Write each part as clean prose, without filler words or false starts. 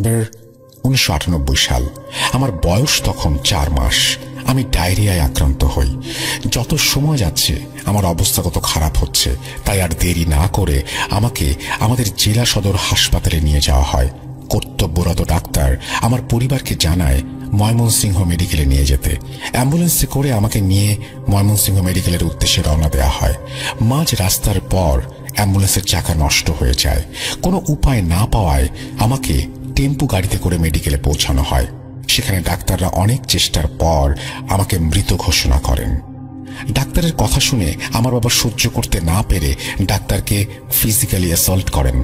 1998 সাল। আমার বয়স তখন 4 মাস। আমি ডায়রিয়ায় আক্রান্ত হই। যত সময় যাচ্ছে আমার অবস্থা কত খারাপ হচ্ছে, তাই আর দেরি না করে আমাকে আমাদের জেলা সদর হাসপাতালে নিয়ে যাওয়া হয়। কর্তব্যরত ডাক্তার আমার পরিবারকে জানায় ময়মনসিংহ মেডিকেলে নিয়ে যেতে। অ্যাম্বুলেন্সে করে আমাকে নিয়ে ময়মনসিংহ মেডিকেলের উদ্দেশ্যে রওনা দেওয়া হয়। মাঝ রাস্তার পর অ্যাম্বুলেন্সের চাকা নষ্ট হয়ে যায়। কোনো উপায় না পাওয়ায় আমাকে টেম্পু গাড়িতে করে মেডিকেলে পৌঁছানো হয়। সেখানে ডাক্তাররা অনেক চেষ্টার পর আমাকে মৃত ঘোষণা করেন। ডাক্তারের কথা শুনে আমার বাবা সহ্য করতে না পেরে ডাক্তারকে ফিজিক্যালি অ্যাসল্ট করেন।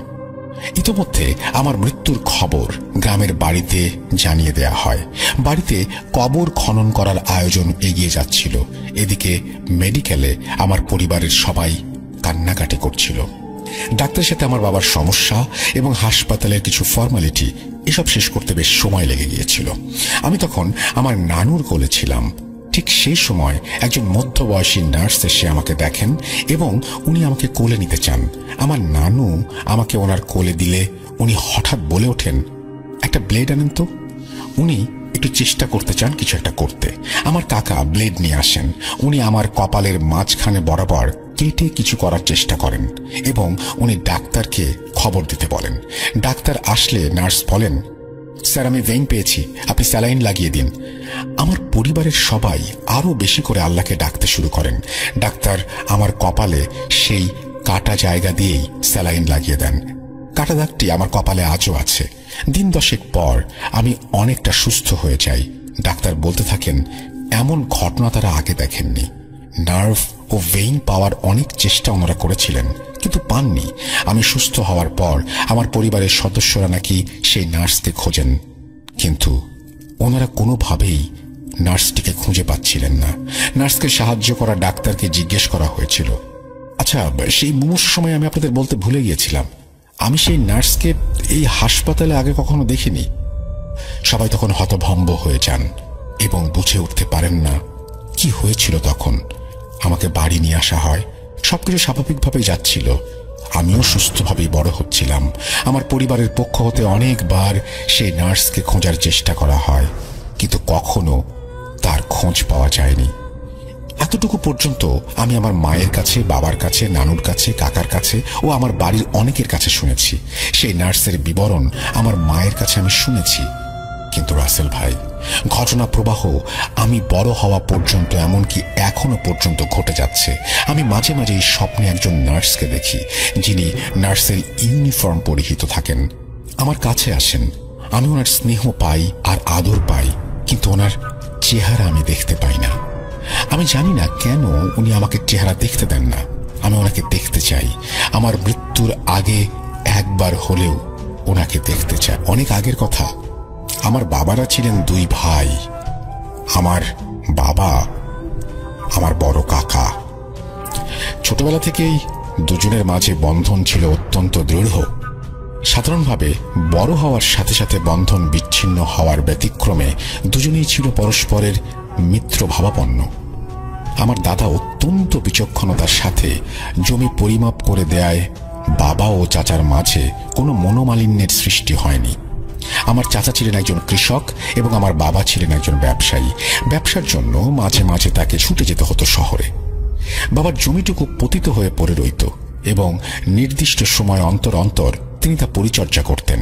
ইতোমধ্যে আমার মৃত্যুর খবর গ্রামের বাড়িতে জানিয়ে দেয়া হয়। বাড়িতে কবর খনন করার আয়োজন এগিয়ে যাচ্ছিল। এদিকে মেডিকেলে আমার পরিবারের সবাই কান্নাকাটি করছিল। ডাক্তারের সাথে আমার বাবার সমস্যা এবং হাসপাতালের কিছু ফর্মালিটি এসব শেষ করতে বেশ সময় লেগে গিয়েছিল। আমি তখন আমার নানুর কোলে ছিলাম। ঠিক সেই সময় একজন মধ্যবয়সী নার্স এসে আমাকে দেখেন এবং উনি আমাকে কোলে নিতে চান। আমার নানু আমাকে ওনার কোলে দিলে উনি হঠাৎ বলে ওঠেন, একটা ব্লেড আনেন তো। উনি একটু চেষ্টা করতে চান কিছু একটা করতে। আমার কাকা ব্লেড নিয়ে আসেন। উনি আমার কপালের মাঝখানে বরাবর কেটে কিছু করার চেষ্টা করেন এবং উনি ডাক্তারকে খবর দিতে বলেন। ডাক্তার আসলে নার্স বলেন, স্যার আমি ভেইন পেয়েছি, আপনি স্যালাইন লাগিয়ে দিন। আমার পরিবারের সবাই আরো বেশি করে আল্লাহকে ডাকতে শুরু করেন। ডাক্তার আমার কপালে সেই কাটা জায়গা দিয়েই স্যালাইন লাগিয়ে দেন। কাটা দাগটি আমার কপালে আজও আছে। দিন 10 পর আমি অনেকটা সুস্থ হয়ে যাই। ডাক্তার বলতে থাকেন, এমন ঘটনা তারা আগে দেখেননি। নার্ভ ও ভেইন পাওয়ার অনেক চেষ্টা ওনারা করেছিলেন, কিন্তু পাননি। আমি সুস্থ হওয়ার পর আমার পরিবারের সদস্যরা নাকি সেই নার্সকে খোঁজেন, কিন্তু ওনারা কোনোভাবেই নার্সটিকে খুঁজে পাচ্ছিলেন না। নার্সকে সাহায্য করা ডাক্তারকে জিজ্ঞেস করা হয়েছিল। আচ্ছা, সেই মুমূর্ষ সময় আমি আপনাদের বলতে ভুলে গিয়েছিলাম, আমি সেই নার্সকে এই হাসপাতালে আগে কখনো দেখিনি। সবাই তখন হতভম্ব হয়ে যান এবং বুঝে উঠতে পারেন না কি হয়েছিল। তখন আমাকে বাড়ি নিয়ে আসা হয়। সবকিছু স্বাভাবিকভাবেই যাচ্ছিল। আমিও সুস্থভাবেই বড় হচ্ছিলাম। আমার পরিবারের পক্ষ হতে অনেকবার সেই নার্সকে খোঁজার চেষ্টা করা হয়, কিন্তু কখনো তার খোঁজ পাওয়া যায়নি। এতটুকু পর্যন্ত আমি আমার মায়ের কাছে, বাবার কাছে, নানুর কাছে, কাকার কাছে ও আমার বাড়ির অনেকের কাছে শুনেছি। সেই নার্সের বিবরণ আমার মায়ের কাছে আমি শুনেছি। কিন্তু রাসেল ভাই, ঘটনা প্রবাহ আমি বড় হওয়া পর্যন্ত, এমনকি এখনো পর্যন্ত ঘটে যাচ্ছে। আমি মাঝে মাঝে এই স্বপ্নে একজন নার্সকে দেখি, যিনি নার্সের ইউনিফর্ম পরিহিত থাকেন। আমার কাছে আসেন, আমি ওনার স্নেহ পাই আর আদর পাই, কিন্তু ওনার চেহারা আমি দেখতে পাই না। আমি জানি না কেন উনি আমাকে চেহারা দেখতে দেন না। আমি ওনাকে দেখতে চাই। আমার মৃত্যুর আগে একবার হলেও ওনাকে দেখতে চাই। অনেক আগের কথা, আমার বাবারা ছিলেন 2 ভাই। আমার বাবা, আমার বড় কাকা। ছোটবেলা থেকেই দুজনের মাঝে বন্ধন ছিল অত্যন্ত দৃঢ়। সাধারণভাবে বড় হওয়ার সাথে সাথে বন্ধন বিচ্ছিন্ন হওয়ার ব্যতিক্রমে দুজনেই ছিল পরস্পরের মিত্র ভাবাপন্ন। আমার দাদা অত্যন্ত বিচক্ষণতার সাথে জমি পরিমাপ করে দেয় বাবা ও চাচার মাঝে কোনো মনোমালিন্যের সৃষ্টি হয়নি। আমার চাচা ছিলেন একজন কৃষক এবং আমার বাবা ছিলেন একজন ব্যবসায়ী। ব্যবসার জন্য মাঝে মাঝে তাকে ছুটে যেতে হতো শহরে। বাবার জমিটুকু পতিত হয়ে পড়ে রইত এবং নির্দিষ্ট সময় অন্তর অন্তর তিনি তা পরিচর্যা করতেন।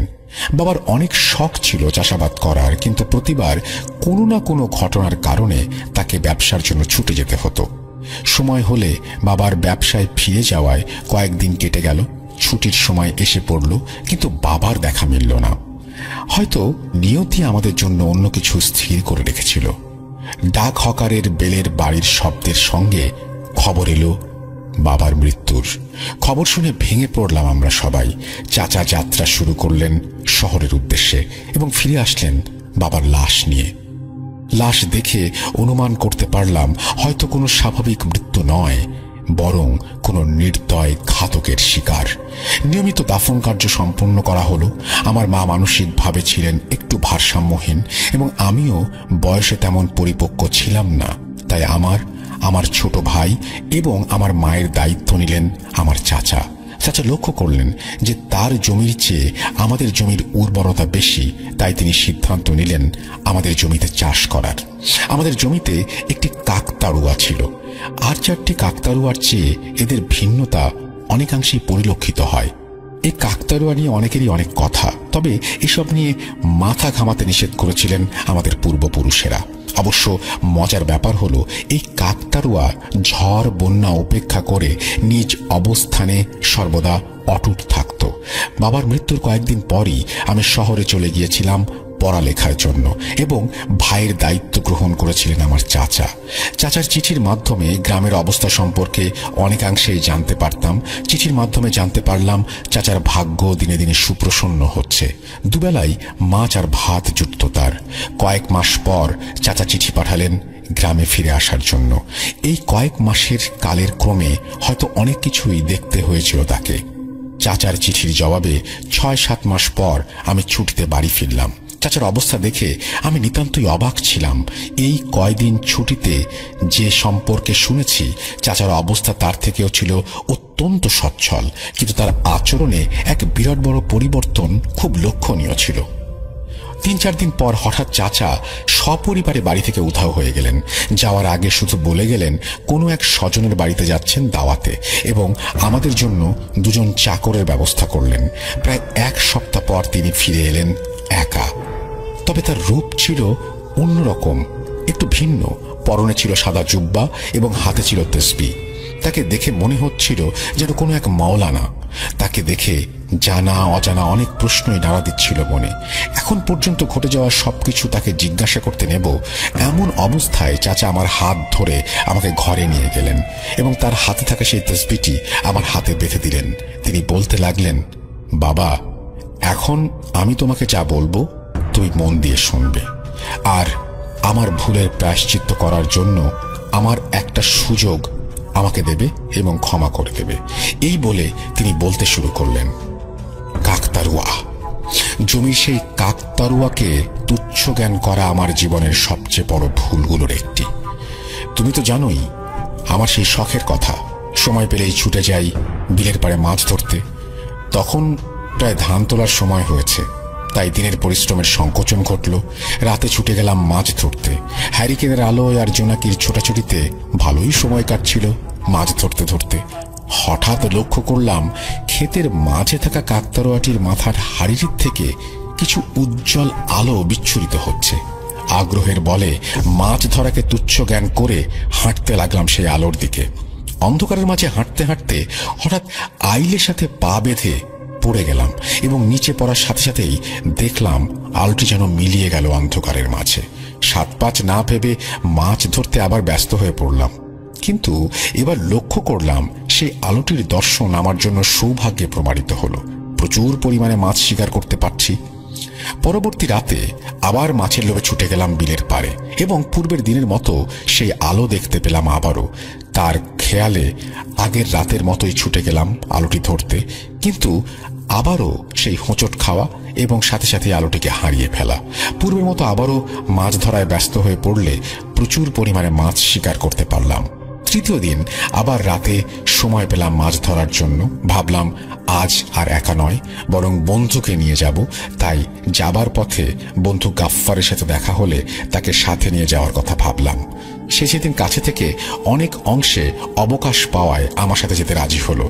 বাবার অনেক শখ ছিল চাষাবাদ করার, কিন্তু প্রতিবার কোনো না কোনো ঘটনার কারণে তাকে ব্যবসার জন্য ছুটে যেতে হতো। সময় হলে বাবার ব্যবসায় ফিরে যাওয়ায় কয়েকদিন কেটে গেল। ছুটির সময় এসে পড়ল, কিন্তু বাবার দেখা মিলল না। হয়তো নিয়তি আমাদের জন্য অন্য কিছু স্থির করে রেখেছিল। ডাক হকারের বেলের বাড়ির শব্দের সঙ্গে খবর এলো বাবার মৃত্যুর। খবর শুনে ভেঙে পড়লাম আমরা সবাই। চাচা যাত্রা শুরু করলেন শহরের উদ্দেশ্যে এবং ফিরে আসলেন বাবার লাশ নিয়ে। লাশ দেখে অনুমান করতে পারলাম হয়তো কোনো স্বাভাবিক মৃত্যু নয়, বরং কোনো নির্দয় ঘাতকের শিকার। নিয়মিত দাফন কার্য সম্পন্ন করা হলো। আমার মা মানসিকভাবে ছিলেন একটু ভারসাম্যহীন এবং আমিও বয়সে তেমন পরিপক্ক ছিলাম না। তাই আমার ছোট ভাই এবং আমার মায়ের দায়িত্ব নিলেন আমার চাচা। চাচা লক্ষ্য করলেন যে তার জমির চেয়ে আমাদের জমির উর্বরতা বেশি, তাই তিনি সিদ্ধান্ত নিলেন আমাদের জমিতে চাষ করার। আমাদের জমিতে একটি কাকতাড়ুয়া ছিল। আর 4টি কাকতাড়ুয়ার চেয়ে এদের ভিন্নতা অনেকাংশেই পরিলক্ষিত হয়। এই কাকতাড়ুয়া নিয়ে অনেকেরই অনেক কথা, তবে এসব নিয়ে মাথা ঘামাতে নিষেধ করেছিলেন আমাদের পূর্বপুরুষেরা। অবশ্য মজার ব্যাপার হলো এই কাকতাড়ুয়া ঝড় বন্যা উপেক্ষা করে নিজ অবস্থানে সর্বদা অটুট থাকত। বাবার মৃত্যুর কয়েকদিন পরই আমি শহরে চলে গিয়েছিলাম পড়ালেখার জন্য, এবং ভাইয়ের দায়িত্ব গ্রহণ করেছিলেন আমার চাচা। চাচার চিঠির মাধ্যমে গ্রামের অবস্থা সম্পর্কে অনেকাংশেই জানতে পারতাম। চিঠির মাধ্যমে জানতে পারলাম চাচার ভাগ্য দিনে দিনে সুপ্রসন্ন হচ্ছে। দুবেলাই মাছ আর ভাত জুটত তার। কয়েক মাস পর চাচা চিঠি পাঠালেন গ্রামে ফিরে আসার জন্য। এই কয়েক মাসের কালের ক্রমে হয়তো অনেক কিছুই দেখতে হয়েছিল তাকে। চাচার চিঠির জবাবে 6-7 মাস পর আমি ছুটিতে বাড়ি ফিরলাম। চাচার অবস্থা দেখে আমি নিতান্তই অবাক ছিলাম। এই কয়দিন ছুটিতে যে সম্পর্কে শুনেছি, চাচার অবস্থা তার থেকেও ছিল অত্যন্ত সচ্ছল, কিন্তু তার আচরণে এক বিরাট বড় পরিবর্তন খুব লক্ষণীয় ছিল। 3-4 দিন পর হঠাৎ চাচা সপরিবারে বাড়ি থেকে উধাও হয়ে গেলেন। যাওয়ার আগে শুধু বলে গেলেন কোনো এক স্বজনের বাড়িতে যাচ্ছেন দাওয়াতে, এবং আমাদের জন্য 2জন চাকরের ব্যবস্থা করলেন। প্রায় 1 সপ্তাহ পর তিনি ফিরে এলেন একা। তবে তার রূপ ছিল অন্যরকম, একটু ভিন্ন। পরনে ছিল সাদা জুব্বা এবং হাতে ছিল তসবিহ। তাকে দেখে মনে হচ্ছিল যেন কোনো এক মাওলানা। তাকে দেখে জানা অজানা অনেক প্রশ্নই নাড়া দিচ্ছিল মনে। এখন পর্যন্ত ঘটে যাওয়া সবকিছু তাকে জিজ্ঞাসা করতে নেব, এমন অবস্থায় চাচা আমার হাত ধরে আমাকে ঘরে নিয়ে গেলেন এবং তার হাতে থাকা সেই তসবিহটি আমার হাতে বেঁধে দিলেন। তিনি বলতে লাগলেন, বাবা, এখন আমি তোমাকে যা বলবো তুই মন দিয়ে শুনবে, আর আমার ভুলের প্রায়শ্চিত্ত করার জন্য আমার একটা সুযোগ আমাকে দেবে এবং ক্ষমা করে দেবে। এই বলে তিনি বলতে শুরু করলেন, কাকতাড়ুয়া, জমির সেই কাকতাড়ুয়াকে তুচ্ছ জ্ঞান করা আমার জীবনের সবচেয়ে বড় ভুলগুলোর একটি। তুমি তো জানোই আমার সেই শখের কথা। সময় পেলেই ছুটে যাই বিলের পাড়ে মাছ ধরতে। তখন প্রায় ধান তোলার সময় হয়েছে, তাই দিনের পরিশ্রমের সংকোচন ঘটল। রাতে ছুটে গেলাম মাছ ধরতে। হ্যারিকেনের আলোয় আর জোনাকির ছোটাছুটিতে ভালোই সময় কাটছিল মাছ ধরতে ধরতে। হঠাৎ লক্ষ্য করলাম ক্ষেতের মাঝে থাকা কাকতাড়ুয়াটির মাথার হাড়ির থেকে কিছু উজ্জ্বল আলো বিচ্ছুরিত হচ্ছে। আগ্রহের বলে মাছ ধরাকে তুচ্ছ জ্ঞান করে হাঁটতে লাগলাম সেই আলোর দিকে। অন্ধকারের মাঝে হাঁটতে হাঁটতে হঠাৎ আইলের সাথে পা বেঁধে পড়ে গেলাম, এবং নিচে পড়ার সাথে সাথেই দেখলাম আলোটি যেন মিলিয়ে গেল অন্ধকারের মাঝে। 7-5 না ভেবে মাছ ধরতে আবার ব্যস্ত হয়ে পড়লাম। কিন্তু এবার লক্ষ্য করলাম সেই আলোটির দর্শন আমার জন্য সৌভাগ্যে প্রমাণিত হলো। প্রচুর পরিমাণে মাছ শিকার করতে পারছি। পরবর্তী রাতে আবার মাছের লোভে ছুটে গেলাম বিলের পাড়ে, এবং পূর্বের দিনের মতো সেই আলো দেখতে পেলাম আবারও। তার খেয়ালে আগের রাতের মতোই ছুটে গেলাম আলোটি ধরতে, কিন্তু আবারও সেই হোঁচট খাওয়া এবং সাথে সাথে আলোটিকে হারিয়ে ফেলা। পূর্বের মতো আবারও মাছ ধরায় ব্যস্ত হয়ে পড়লে প্রচুর পরিমাণে মাছ শিকার করতে পারলাম। তৃতীয় দিন আবার রাতে সময় পেলাম মাছ ধরার জন্য। ভাবলাম আজ আর একা নয়, বরং বন্ধুকে নিয়ে যাব। তাই যাবার পথে বন্ধু গাফফারের সাথে দেখা হলে তাকে সাথে নিয়ে যাওয়ার কথা ভাবলাম। সে সেদিন কাছে থেকে অনেক অংশে অবকাশ পাওয়ায় আমার সাথে যেতে রাজি হলো।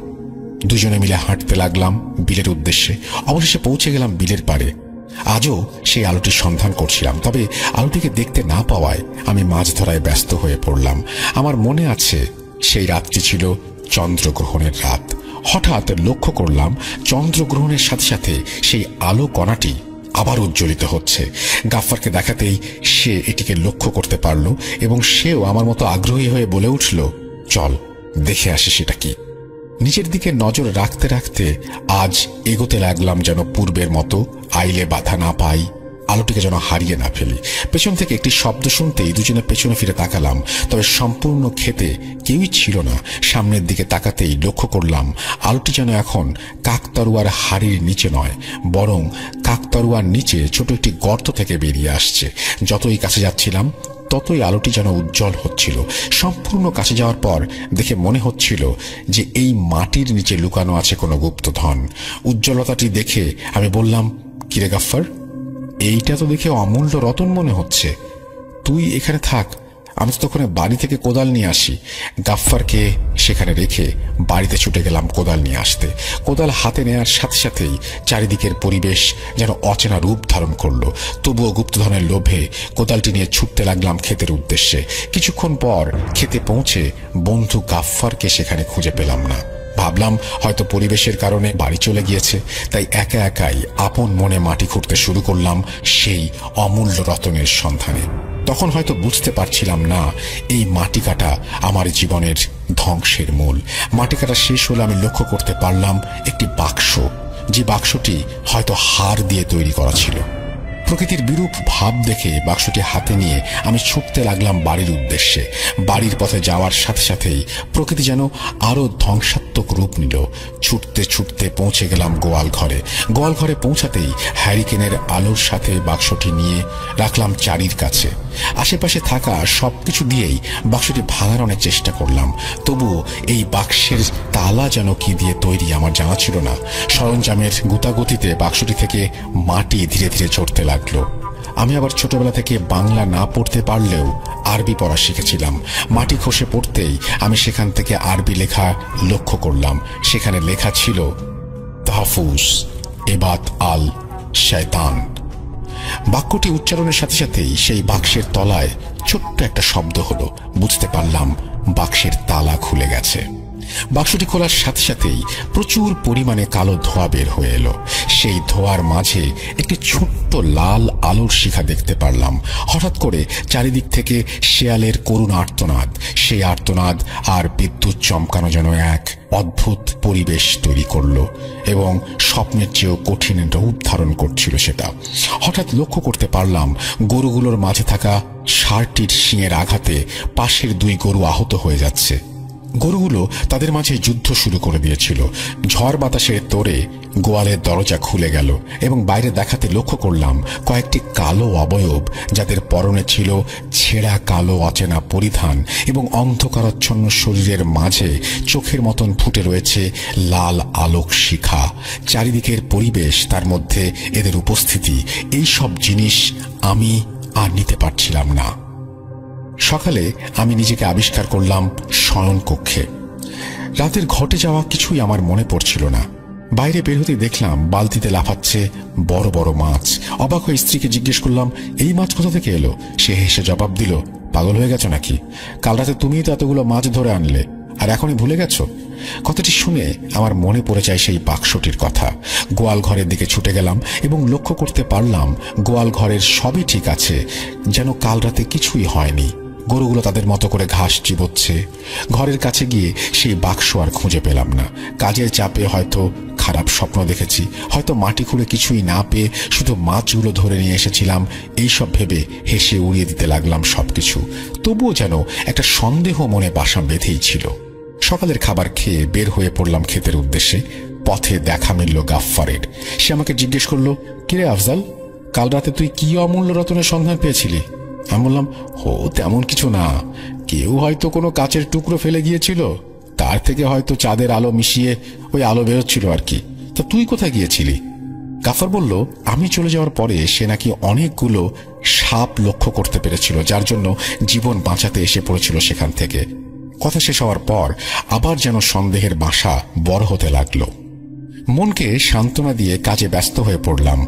2জনে মিলে হাঁটতে লাগলাম বিলের উদ্দেশ্যে। অবশেষে পৌঁছে গেলাম বিলের পাড়ে। আজও সেই আলোটির সন্ধান করছিলাম, তবে আলোটিকে দেখতে না পাওয়ায় আমি মাছ ধরায় ব্যস্ত হয়ে পড়লাম। আমার মনে আছে সেই রাতটি ছিল চন্দ্রগ্রহণের রাত। হঠাৎ লক্ষ্য করলাম চন্দ্রগ্রহণের সাথে সাথে সেই আলো কণাটি আবার উজ্জ্বলিত হচ্ছে। গাফফারকে দেখাতেই সে এটিকে লক্ষ্য করতে পারল, এবং সেও আমার মতো আগ্রহী হয়ে বলে উঠল, চল দেখে আসি সেটা কি। নিচের দিকে নজর রাখতে রাখতে আজ এগোতে লাগলাম যেন পূর্বের মতো, আইলে বাধা না পাই, আলোটিকে যেন হারিয়ে না ফেলি। পেছন থেকে একটি শব্দ শুনতেই 2জনে পেছনে ফিরে তাকালাম, তবে সম্পূর্ণ ক্ষেতে কেউই ছিল না। সামনের দিকে তাকাতেই লক্ষ্য করলাম আলোটি যেন এখন কাকতাড়ুয়ার হাড়ির নিচে নয়, বরং কাকতাড়ুয়ার নিচে ছোট একটি গর্ত থেকে বেরিয়ে আসছে। যতই কাছে যাচ্ছিলাম ততই আলোটি যেন উজ্জ্বল হচ্ছিল। সম্পূর্ণ কাছে যাওয়ার পর দেখে মনে হচ্ছিল যে এই মাটির নিচে লুকানো আছে কোনো গুপ্তধন। উজ্জ্বলতাটি দেখে আমি বললাম, কিরে গাফফার, এইটা তো দেখে অমূল্য রতন মনে হচ্ছে। তুই এখানে থাক, আমি তো তখন বাড়ি থেকে কোদাল নিয়ে আসি। গাফফারকে সেখানে রেখে বাড়িতে ছুটে গেলাম কোদাল নিয়ে আসতে। কোদাল হাতে নেওয়ার সাথে সাথেই চারিদিকের পরিবেশ যেন অচেনা রূপ ধারণ করলো। তবুও গুপ্তধনের লোভে কোদালটি নিয়ে ছুটতে লাগলাম ক্ষেতের উদ্দেশ্যে। কিছুক্ষণ পর ক্ষেতে পৌঁছে বন্ধু গাফফারকে সেখানে খুঁজে পেলাম না। ভাবলাম হয়তো পরিবেশের কারণে বাড়ি চলে গিয়েছে, তাই একা একাই আপন মনে মাটি খুঁড়তে শুরু করলাম সেই অমূল্য রতনের সন্ধানে। তখন হয়তো বুঝতে পারছিলাম না এই মাটি কাটা আমার জীবনের ধ্বংসের মূল। মাটি কাটা শেষ হলে আমি লক্ষ্য করতে পারলাম একটি বাক্স, যে বাক্সটি হয়তো হাড় দিয়ে তৈরি করা ছিল। প্রকৃতির বিরূপ ভাব দেখে বাক্সটি হাতে নিয়ে আমি ছুটতে লাগলাম বাড়ির উদ্দেশ্যে। বাড়ির পথে যাওয়ার সাথে সাথেই প্রকৃতি যেন আরো ধ্বংসাত্মক রূপ নিল। ছুটতে ছুটতে পৌঁছে গেলাম গোয়াল ঘরে। গোয়াল ঘরে পৌঁছাতেই হ্যারিকেনের আলোর সাথে বাক্সটি নিয়ে রাখলাম চারির কাছে। আশেপাশে থাকা সবকিছু দিয়েই বাক্সটি ভাঙার অনেক চেষ্টা করলাম, তবুও এই বাক্সের তালা যেন কি দিয়ে তৈরি আমার জানা ছিল না। সরঞ্জামের গুতাগুতিতে বাক্সটি থেকে মাটি ধীরে ধীরে ঝরতে লাগলো। আমি আবার ছোটবেলা থেকে বাংলা না পড়তে পারলেও আরবি পড়া শিখেছিলাম। মাটি খসে পড়তেই আমি সেখান থেকে আরবি লেখা লক্ষ্য করলাম। সেখানে লেখা ছিল তাহফুজ এবাত আল শয়তান। বাক্যটি উচ্চারণের সাথে সাথেই সেই বাক্সের তলায় ছোট্ট একটা শব্দ হলো। বুঝতে পারলাম বাক্সের তালা খুলে গেছে। বাক্সটি খোলার সাথে সাথেই প্রচুর পরিমাণে কালো ধোঁয়া বের হয়ে এলো। সেই ধোঁয়ার মাঝে একটি ছোট্ট লাল আলোর শিখা দেখতে পারলাম। হঠাৎ করে চারিদিক থেকে শেয়ালের করুণ আর্তনাদ, সেই আর্তনাদ আর বিদ্যুৎ চমকানো যেন এক অদ্ভুত পরিবেশ তৈরি করলো এবং স্বপ্নের চেয়েও কঠিন রূপ ধারণ করছিল সেটা। হঠাৎ লক্ষ্য করতে পারলাম গরুগুলোর মাঝে থাকা ষাঁড়টির শিঙের আঘাতে পাশের দুই গরু আহত হয়ে যাচ্ছে। গরুগুলো তাদের মাঝে যুদ্ধ শুরু করে দিয়েছিল। ঝড় বাতাসের তোড়ে গোয়ালের দরজা খুলে গেল এবং বাইরে দেখাতে লক্ষ্য করলাম কয়েকটি কালো অবয়ব, যাদের পরনে ছিল ছেঁড়া কালো অচেনা পরিধান এবং অন্ধকারাচ্ছন্ন শরীরের মাঝে চোখের মতন ফুটে রয়েছে লাল আলোক শিখা। চারিদিকের পরিবেশ, তার মধ্যে এদের উপস্থিতি, এই সব জিনিস আমি আর নিতে পারছিলাম না। সকালে আমি নিজেকে আবিষ্কার করলাম শয়ন কক্ষে। রাতের ঘটে যাওয়া কিছুই আমার মনে পড়ছিল না। বাইরে বের হতে দেখলাম বালতিতে লাফাচ্ছে বড় বড় মাছ। অবাক হয়ে স্ত্রীকে জিজ্ঞেস করলাম, এই মাছ কোথা থেকে এলো? সে হেসে জবাব দিল, পাগল হয়ে গেছো নাকি? কাল রাতে তুমিই তো এতগুলো মাছ ধরে আনলে, আর এখনই ভুলে গেছো? কথাটি শুনে আমার মনে পড়ে যায় সেই বাক্সটির কথা। গোয়াল ঘরের দিকে ছুটে গেলাম এবং লক্ষ্য করতে পারলাম গোয়াল ঘরের সবই ঠিক আছে, যেন কাল রাতে কিছুই হয়নি। গরুগুলো তাদের মতো করে ঘাস চিবোচ্ছে। ঘরের কাছে গিয়ে সেই বাক্স আর খুঁজে পেলাম না। কাজের চাপে হয়তো খারাপ স্বপ্ন দেখেছি, হয়তো মাটি খুঁড়ে কিছুই না পেয়ে শুধু মাছগুলো ধরে নিয়ে এসেছিলাম। এইসব ভেবে হেসে উড়িয়ে দিতে লাগলাম সবকিছু। তবুও যেন একটা সন্দেহ মনে বাসা বেঁধেই ছিল। সকালের খাবার খেয়ে বের হয়ে পড়লাম ক্ষেতের উদ্দেশ্যে। পথে দেখা মিলল গাফফারের। সে আমাকে জিজ্ঞেস করলো, কিরে আফজাল, কাল রাতে তুই কি অমূল্য রতনের সন্ধান পেয়েছিলি? আমি বললাম, হো তেমন কিছু না, কেউ হয়তো কোনো কাচের টুকরো ফেলে গিয়েছিল, তার থেকে হয়তো চাঁদের আলো মিশিয়ে ওই আলো বেরোচ্ছিল আর কি। তা তুই কোথায় গিয়েছিলি? গাফফার বলল, আমি চলে যাওয়ার পরে সে নাকি অনেকগুলো সাপ লক্ষ্য করতে পেরেছিল, যার জন্য জীবন বাঁচাতে এসে পড়েছিল সেখান থেকে। কথা শেষ হওয়ার পর আবার যেন সন্দেহের বাসা বড় হতে লাগলো। মনকে সান্ত্বনা দিয়ে কাজে ব্যস্ত হয়ে পড়লাম।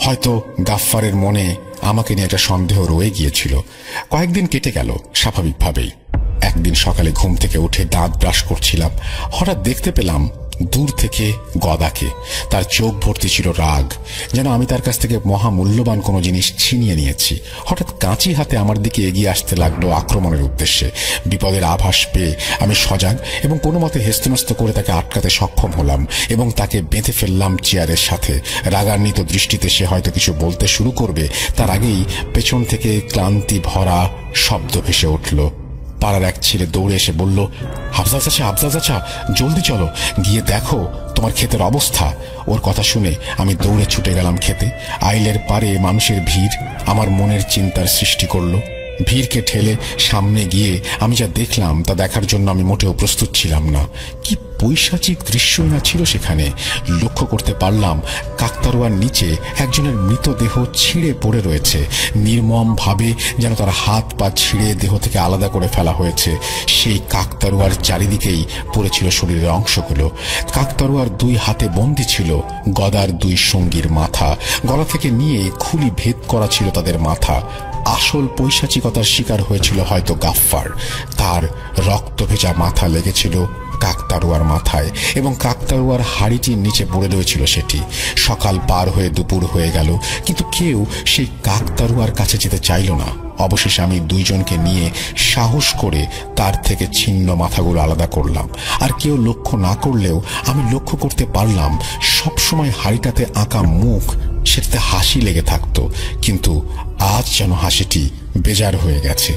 হয়তো গাফফারের মনে আমাকে নিয়ে একটা সন্দেহ রয়ে গিয়েছিল। কয়েকদিন কেটে গেল স্বাভাবিকভাবেই। একদিন সকালে ঘুম থেকে উঠে দাঁত ব্রাশ করছিলাম, হঠাৎ দেখতে পেলাম দূর থেকে গদাকে। তার চোখ ভর্তি ছিল রাগ, যেন আমি তার কাছ থেকে মহামূল্যবান কোনো জিনিস ছিনিয়ে নিয়েছি। হঠাৎ কাঁচি হাতে আমার দিকে এগিয়ে আসতে লাগলো আক্রমণের উদ্দেশ্যে। বিপদের আভাস পেয়ে আমি সজাগ এবং কোনো মতে হেস্তনস্ত করে তাকে আটকাতে সক্ষম হলাম এবং তাকে বেঁধে ফেললাম চেয়ারের সাথে। রাগান্বিত দৃষ্টিতে সে হয়তো কিছু বলতে শুরু করবে, তার আগেই পেছন থেকে ক্লান্তি ভরা শব্দ ভেসে উঠল। পাড়ার এক ছেলে দৌড়ে এসে বলল, আফজাল চাচা, জলদি চলো, গিয়ে দেখো তোমার ক্ষেতের অবস্থা। ওর কথা শুনে আমি দৌড়ে ছুটে গেলাম ক্ষেতে। আইলের পারে মানুষের ভিড় আমার মনের চিন্তার সৃষ্টি করলো। ভিড়কে ঠেলে সামনে গিয়ে আমি যা দেখলাম তা দেখার জন্য আমি মোটেও প্রস্তুত ছিলাম না। কি পৈশাচিক দৃশ্যই না ছিল সেখানে। লক্ষ্য করতে পারলাম কাকতাড়ুয়ার নিচে একজনের মৃতদেহ ছিঁড়ে পড়ে রয়েছে, নির্মম ভাবে যেন তার হাত পা ছিঁড়ে দেহ থেকে আলাদা করে ফেলা হয়েছে। সেই কাকতাড়ুয়ার চারিদিকেই পড়েছিল শরীরের অংশগুলো। কাকতাড়ুয়ার দুই হাতে বন্দী ছিল গদার দুই সঙ্গীর মাথা। গলা থেকে নিয়ে খুলি ভেদ করা ছিল তাদের মাথা। আসল পৈশাচিকতার শিকার হয়েছিল হয়তো গাফফার। তার রক্ত ভেজা মাথা লেগেছিল কাকতাড়ুয়ার মাথায় এবং কাকতাড়ুয়ার হাড়িটির নিচে পড়ে রয়েছিল সেটি। সকাল পার হয়ে দুপুর হয়ে গেল, কিন্তু কেউ সেই কাকতাড়ুয়ার কাছে যেতে চাইল না। অবশেষে আমি দুইজনকে নিয়ে সাহস করে তার থেকে ছিন্ন মাথাগুলো আলাদা করলাম। আর কেউ লক্ষ্য না করলেও আমি লক্ষ্য করতে পারলাম সবসময় হাড়িটাতে আঁকা মুখ, সেটাতে হাসি লেগে থাকতো, কিন্তু আজ যেন হাসিটি বেজার হয়ে গেছে।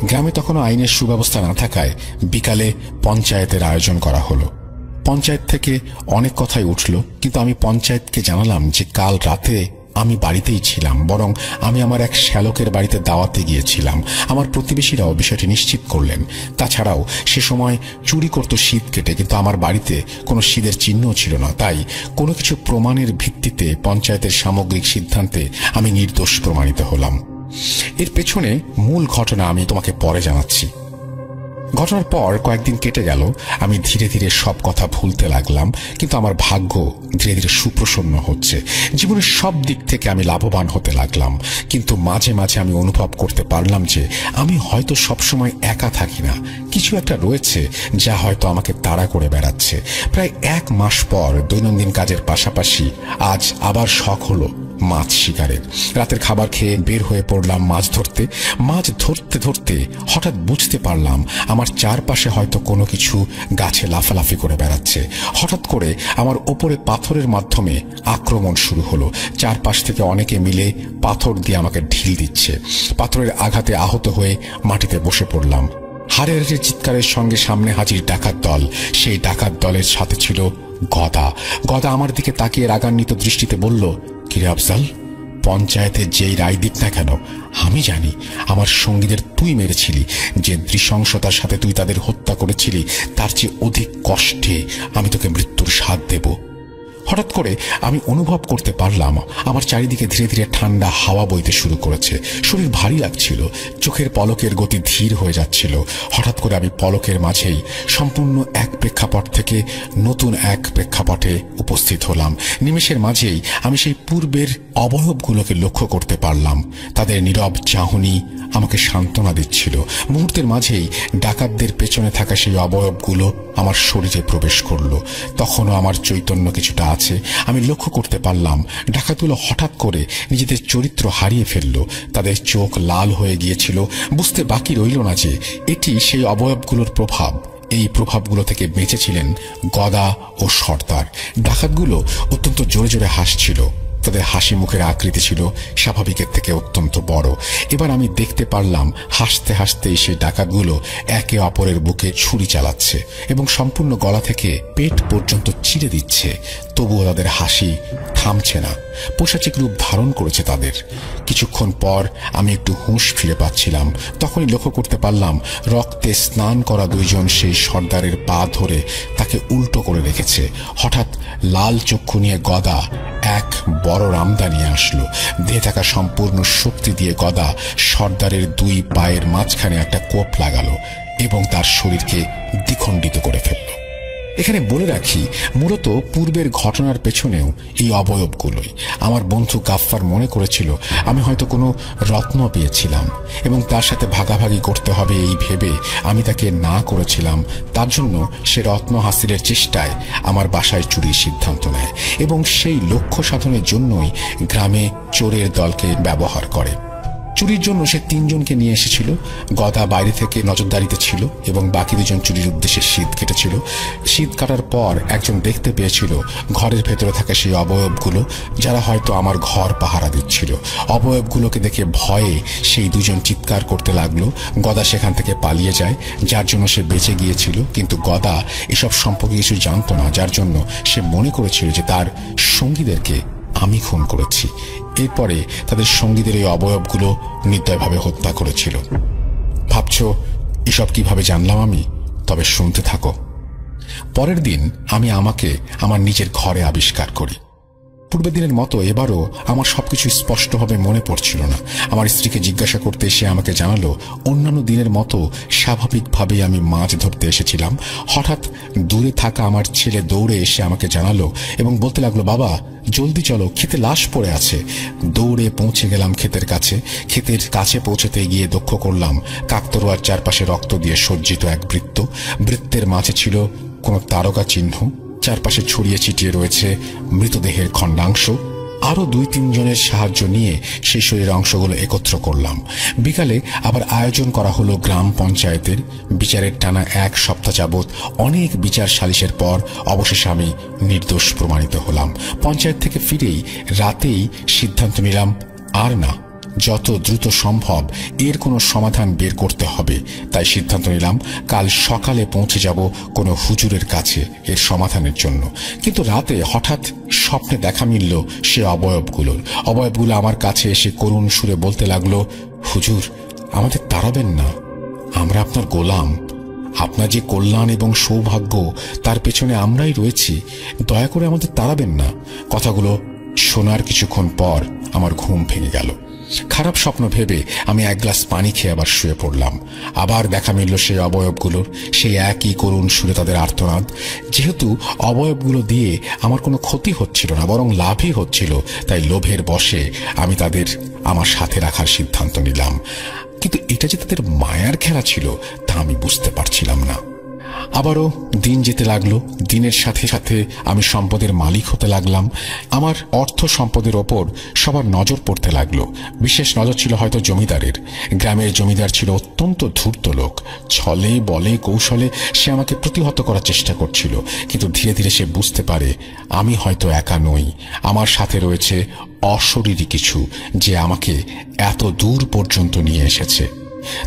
গ্রামে তখনও আইনের সুব্যবস্থা না থাকায় বিকালে পঞ্চায়েতের আয়োজন করা হলো। পঞ্চায়েত থেকে অনেক কথাই উঠল, কিন্তু আমি পঞ্চায়েতকে জানালাম যে কাল রাতে আমি বাড়িতেই ছিলাম, বরং আমি আমার এক শ্যালকের বাড়িতে দাওয়াতে গিয়েছিলাম। আমার প্রতিবেশীরাও বিষয়টি নিশ্চিত করলেন। তাছাড়াও সে সময় চুরি করত শীত কেটে, কিন্তু আমার বাড়িতে কোনো শীতের চিহ্নও ছিল না। তাই কোনো কিছু প্রমাণের ভিত্তিতে পঞ্চায়েতের সামগ্রিক সিদ্ধান্তে আমি নির্দোষ প্রমাণিত হলাম। এর পেছনে মূল ঘটনা আমি তোমাকে পরে জানাচ্ছি। ঘটনার পর কয়েকদিন কেটে গেল। আমি ধীরে ধীরে সব কথা ভুলতে লাগলাম, কিন্তু আমার ভাগ্য ধীরে ধীরে সুপ্রসন্ন হচ্ছে। জীবনের সব দিক থেকে আমি লাভবান হতে লাগলাম। কিন্তু মাঝে মাঝে আমি অনুভব করতে পারলাম যে আমি হয়তো সবসময় একা থাকি না, কিছু একটা রয়েছে যা হয়তো আমাকে তাড়া করে বেড়াচ্ছে। প্রায় 1 মাস পর দৈনন্দিন কাজের পাশাপাশি আজ আবার শখ হলো মাছ শিকারের। রাতের খাবার খেয়ে বের হয়ে পড়লাম মাছ ধরতে। মাছ ধরতে ধরতে হঠাৎ বুঝতে পারলাম আমার চারপাশে হয়তো কোনো কিছু গাছে লাফালাফি করে বেড়াচ্ছে। হঠাৎ করে আমার ওপরে পাথরের মাধ্যমে আক্রমণ শুরু হলো। চারপাশ থেকে অনেকে মিলে পাথর দিয়ে আমাকে ঢিল দিচ্ছে। পাথরের আঘাতে আহত হয়ে মাটিতে বসে পড়লাম। হাড়ের চিৎকারের সঙ্গে সামনে হাজির ডাকাত দল। সেই ডাকাত দলের সাথে ছিল গদা। গদা আমার দিকে তাকিয়ে রাগান্বিত দৃষ্টিতে বলল, কিরে আফজাল, পঞ্চায়েতের যেই রায় দিক না কেন, আমি জানি আমার সঙ্গীদের তুই মেরেছিলি। যে নৃশংসতার সাথে তুই তাদের হত্যা করেছিলি তার চেয়ে অধিক কষ্টে আমি তোকে মৃত্যুর স্বাদ দেব। হঠাৎ করে আমি অনুভব করতে পারলাম আমার চারিদিকে ধীরে ধীরে ঠান্ডা হাওয়া বইতে শুরু করেছে। শরীর ভারী লাগছিল, চোখের পলকের গতি ধীর হয়ে যাচ্ছিল। হঠাৎ করে আমি পলকের মাঝেই সম্পূর্ণ এক প্রেক্ষাপট থেকে নতুন এক প্রেক্ষাপটে উপস্থিত হলাম। নিমেষের মাঝেই আমি সেই পূর্বের অবয়বগুলোকে লক্ষ্য করতে পারলাম। তাদের নীরব চাহনি আমাকে সান্ত্বনা দিচ্ছিল। মুহূর্তের মাঝেই ডাকাতদের পেছনে থাকা সেই অবয়বগুলো আমার শরীরে প্রবেশ করলো। তখনও আমার চৈতন্য কিছুটা আছে। আমি লক্ষ্য করতে পারলাম ডাকাতগুলো হঠাৎ করে নিজেদের চরিত্র হারিয়ে ফেলল। তাদের চোখ লাল হয়ে গিয়েছিল। বুঝতে বাকি রইল না যে এটি সেই অবয়বগুলোর প্রভাব। এই প্রভাবগুলো থেকে বেঁচেছিলেন গদা ও সর্দার। ডাকাতগুলো অত্যন্ত জোরে জোরে হাসছিল। তাদের হাসি মুখের আকৃতি ছিল স্বাভাবিকের থেকে অত্যন্ত বড়। এবার আমি দেখতে পারলাম হাসতে হাসতেই সেই ডাকাতগুলো একে অপরের বুকে ছুরি চালাচ্ছে এবং সম্পূর্ণ গলা থেকে পেট পর্যন্ত চিরে দিচ্ছে। তবুও তাদের হাসি থামছে না, পৈশাচিক রূপ ধারণ করেছে তাদের। কিছুক্ষণ পর আমি একটু হুঁশ ফিরে পাচ্ছিলাম। তখনই লক্ষ্য করতে পারলাম রক্তে স্নান করা দুইজন সেই সর্দারের পা ধরে তাকে উল্টো করে রেখেছে। হঠাৎ লাল চক্ষু নিয়ে গদা এক বড় রামদা নিয়ে আসলো। দেহে থাকা সম্পূর্ণ শক্তি দিয়ে গদা সর্দারের দুই পায়ের মাঝখানে একটা কোপ লাগালো এবং তার শরীরকে দ্বিখণ্ডিত করে ফেলল। এখানে বলে রাখি, মূলত পূর্বের ঘটনার পেছনেও এই অবয়বগুলোই। আমার বন্ধু গাফফার মনে করেছিল আমি হয়তো কোনো রত্ন পেয়েছিলাম এবং তার সাথে ভাগাভাগি করতে হবে এই ভেবে আমি তাকে না করেছিলাম। তার জন্য সে রত্ন হাসিলের চেষ্টায় আমার বাসায় চুরির সিদ্ধান্ত নেয় এবং সেই লক্ষ্য সাধনের জন্যই গ্রামে চোরের দলকে ব্যবহার করে। চুরির জন্য সে 3 জনকে নিয়ে এসেছিল। গদা বাইরে থেকে নজরদারিতে ছিল এবং বাকি 2 জন চুরির উদ্দেশ্যে শীত কেটেছিল। শীত কাটার পর একজন দেখতে পেয়েছিল ঘরের ভেতরে থাকা সেই অবয়বগুলো, যারা হয়তো আমার ঘর পাহারা দিচ্ছিল। অবয়বগুলোকে দেখে ভয়ে সেই 2 জন চিৎকার করতে লাগলো। গদা সেখান থেকে পালিয়ে যায়, যার জন্য সে বেঁচে গিয়েছিল। কিন্তু গদা এসব সম্পর্কে কিছু জানতো না, যার জন্য সে মনে করেছিল যে তার সঙ্গীদেরকে আমি খুন করেছি। এরপরে তাদের সঙ্গীদের এই অবয়বগুলো নির্দয়ভাবে হত্যা করেছিল। ভাবছ এসব কিভাবে জানলাম আমি? তবে শুনতে থাকো। পরের দিন আমি আমাকে আমার নিজের ঘরে আবিষ্কার করি। পূর্বের দিনের মতো এবারও আমার সবকিছু স্পষ্টভাবে মনে পড়ছিল না। আমার স্ত্রীকে জিজ্ঞাসা করতে এসে আমাকে জানালো, অন্যান্য দিনের মতো স্বাভাবিকভাবেই আমি মাছ ধরতে এসেছিলাম। হঠাৎ দূরে থাকা আমার ছেলে দৌড়ে এসে আমাকে জানালো এবং বলতে লাগলো, বাবা জলদি চলো, ক্ষেতে লাশ পড়ে আছে। দৌড়ে পৌঁছে গেলাম ক্ষেতের কাছে। ক্ষেতের কাছে পৌঁছতে গিয়ে লক্ষ্য করলাম কাকতাড়ুয়ার চারপাশে রক্ত দিয়ে সজ্জিত এক বৃত্ত। বৃত্তের মাঝে ছিল কোনো তারকা চিহ্ন। চারপাশে ছড়িয়ে ছিটিয়ে রয়েছে মৃতদেহের খণ্ডাংশ। আরো 2-3 জনের সাহায্য নিয়ে সেই শরীরের অংশগুলো একত্র করলাম। বিকালে আবার আয়োজন করা হলো গ্রাম পঞ্চায়েতের। বিচারের টানা 1 সপ্তাহ যাবৎ অনেক বিচার সালিশের পর অবশেষে আমি নির্দোষ প্রমাণিত হলাম। পঞ্চায়েত থেকে ফিরেই রাতেই সিদ্ধান্ত নিলাম, আর না, যত দ্রুত সম্ভব এর কোনো সমাধান বের করতে হবে। তাই সিদ্ধান্ত নিলাম কাল সকালে পৌঁছে যাব কোনো হুজুরের কাছে এর সমাধানের জন্য। কিন্তু রাতে হঠাৎ স্বপ্নে দেখা মিলল সে অবয়বগুলো আমার কাছে এসে করুণ সুরে বলতে লাগলো, হুজুর আমাদের তাড়াবেন না, আমরা আপনার গোলাম। আপনার যে কল্যাণ এবং সৌভাগ্য তার পেছনে আমরাই রয়েছি, দয়া করে আমাদের তাড়াবেন না। কথাগুলো শোনার কিছুক্ষণ পর আমার ঘুম ভেঙে গেল। খারাপ স্বপ্ন ভেবে আমি 1 গ্লাস পানি খেয়ে আবার শুয়ে পড়লাম। আবার দেখা মিলল সেই অবয়বগুলোর, সেই একই করুণ সুরে তাদের আর্তনাদ। যেহেতু অবয়বগুলো দিয়ে আমার কোনো ক্ষতি হচ্ছিল না, বরং লাভই হচ্ছিল, তাই লোভের বশে আমি তাদের আমার সাথে রাখার সিদ্ধান্ত নিলাম। কিন্তু এটা যে তাদের মায়ার খেলা ছিল তা আমি বুঝতে পারছিলাম না। আবারও দিন যেতে লাগলো। দিনের সাথে সাথে আমি সম্পদের মালিক হতে লাগলাম। আমার অর্থ সম্পদের ওপর সবার নজর পড়তে লাগলো। বিশেষ নজর ছিল হয়তো জমিদারের। গ্রামের জমিদার ছিল অত্যন্ত ধূর্ত লোক। ছলে বলে কৌশলে সে আমাকে প্রতিহত করার চেষ্টা করছিল। কিন্তু ধীরে ধীরে সে বুঝতে পারে আমি হয়তো একা নই, আমার সাথে রয়েছে অশরীরী কিছু যে আমাকে এত দূর পর্যন্ত নিয়ে এসেছে।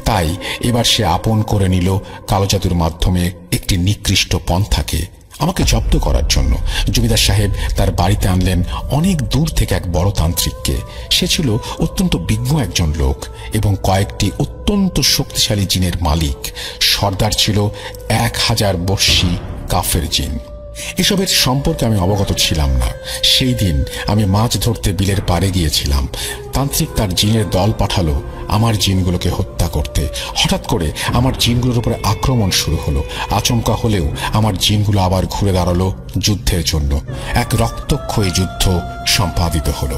তাই এবার সে আপন করে নিল কালো জাদুর মাধ্যমে একটি নিকৃষ্ট পন্থাকে আমাকে জব্দ করার জন্য। জমিদার সাহেব তার বাড়িতে আনলেন অনেক দূর থেকে এক বড় তান্ত্রিককে। সে ছিল অত্যন্ত বিজ্ঞ একজন লোক এবং কয়েকটি অত্যন্ত শক্তিশালী জিনের মালিক। সর্দার ছিল 1000 বর্ষী কাফের জিন। এসবের সম্পর্কে আমি অবগত ছিলাম না। সেই দিন আমি মাছ ধরতে বিলের পাড়ে গিয়েছিলাম। তান্ত্রিক তার জিনের দল পাঠালো আমার জিনগুলোকে হত্যা করতে। হঠাৎ করে আমার জিনগুলোর উপরে আক্রমণ শুরু হলো। আচমকা হলেও আমার জিনগুলো আবার ঘুরে দাঁড়ালো যুদ্ধের জন্য। এক রক্তক্ষয়ী যুদ্ধ সম্পাদিত হলো।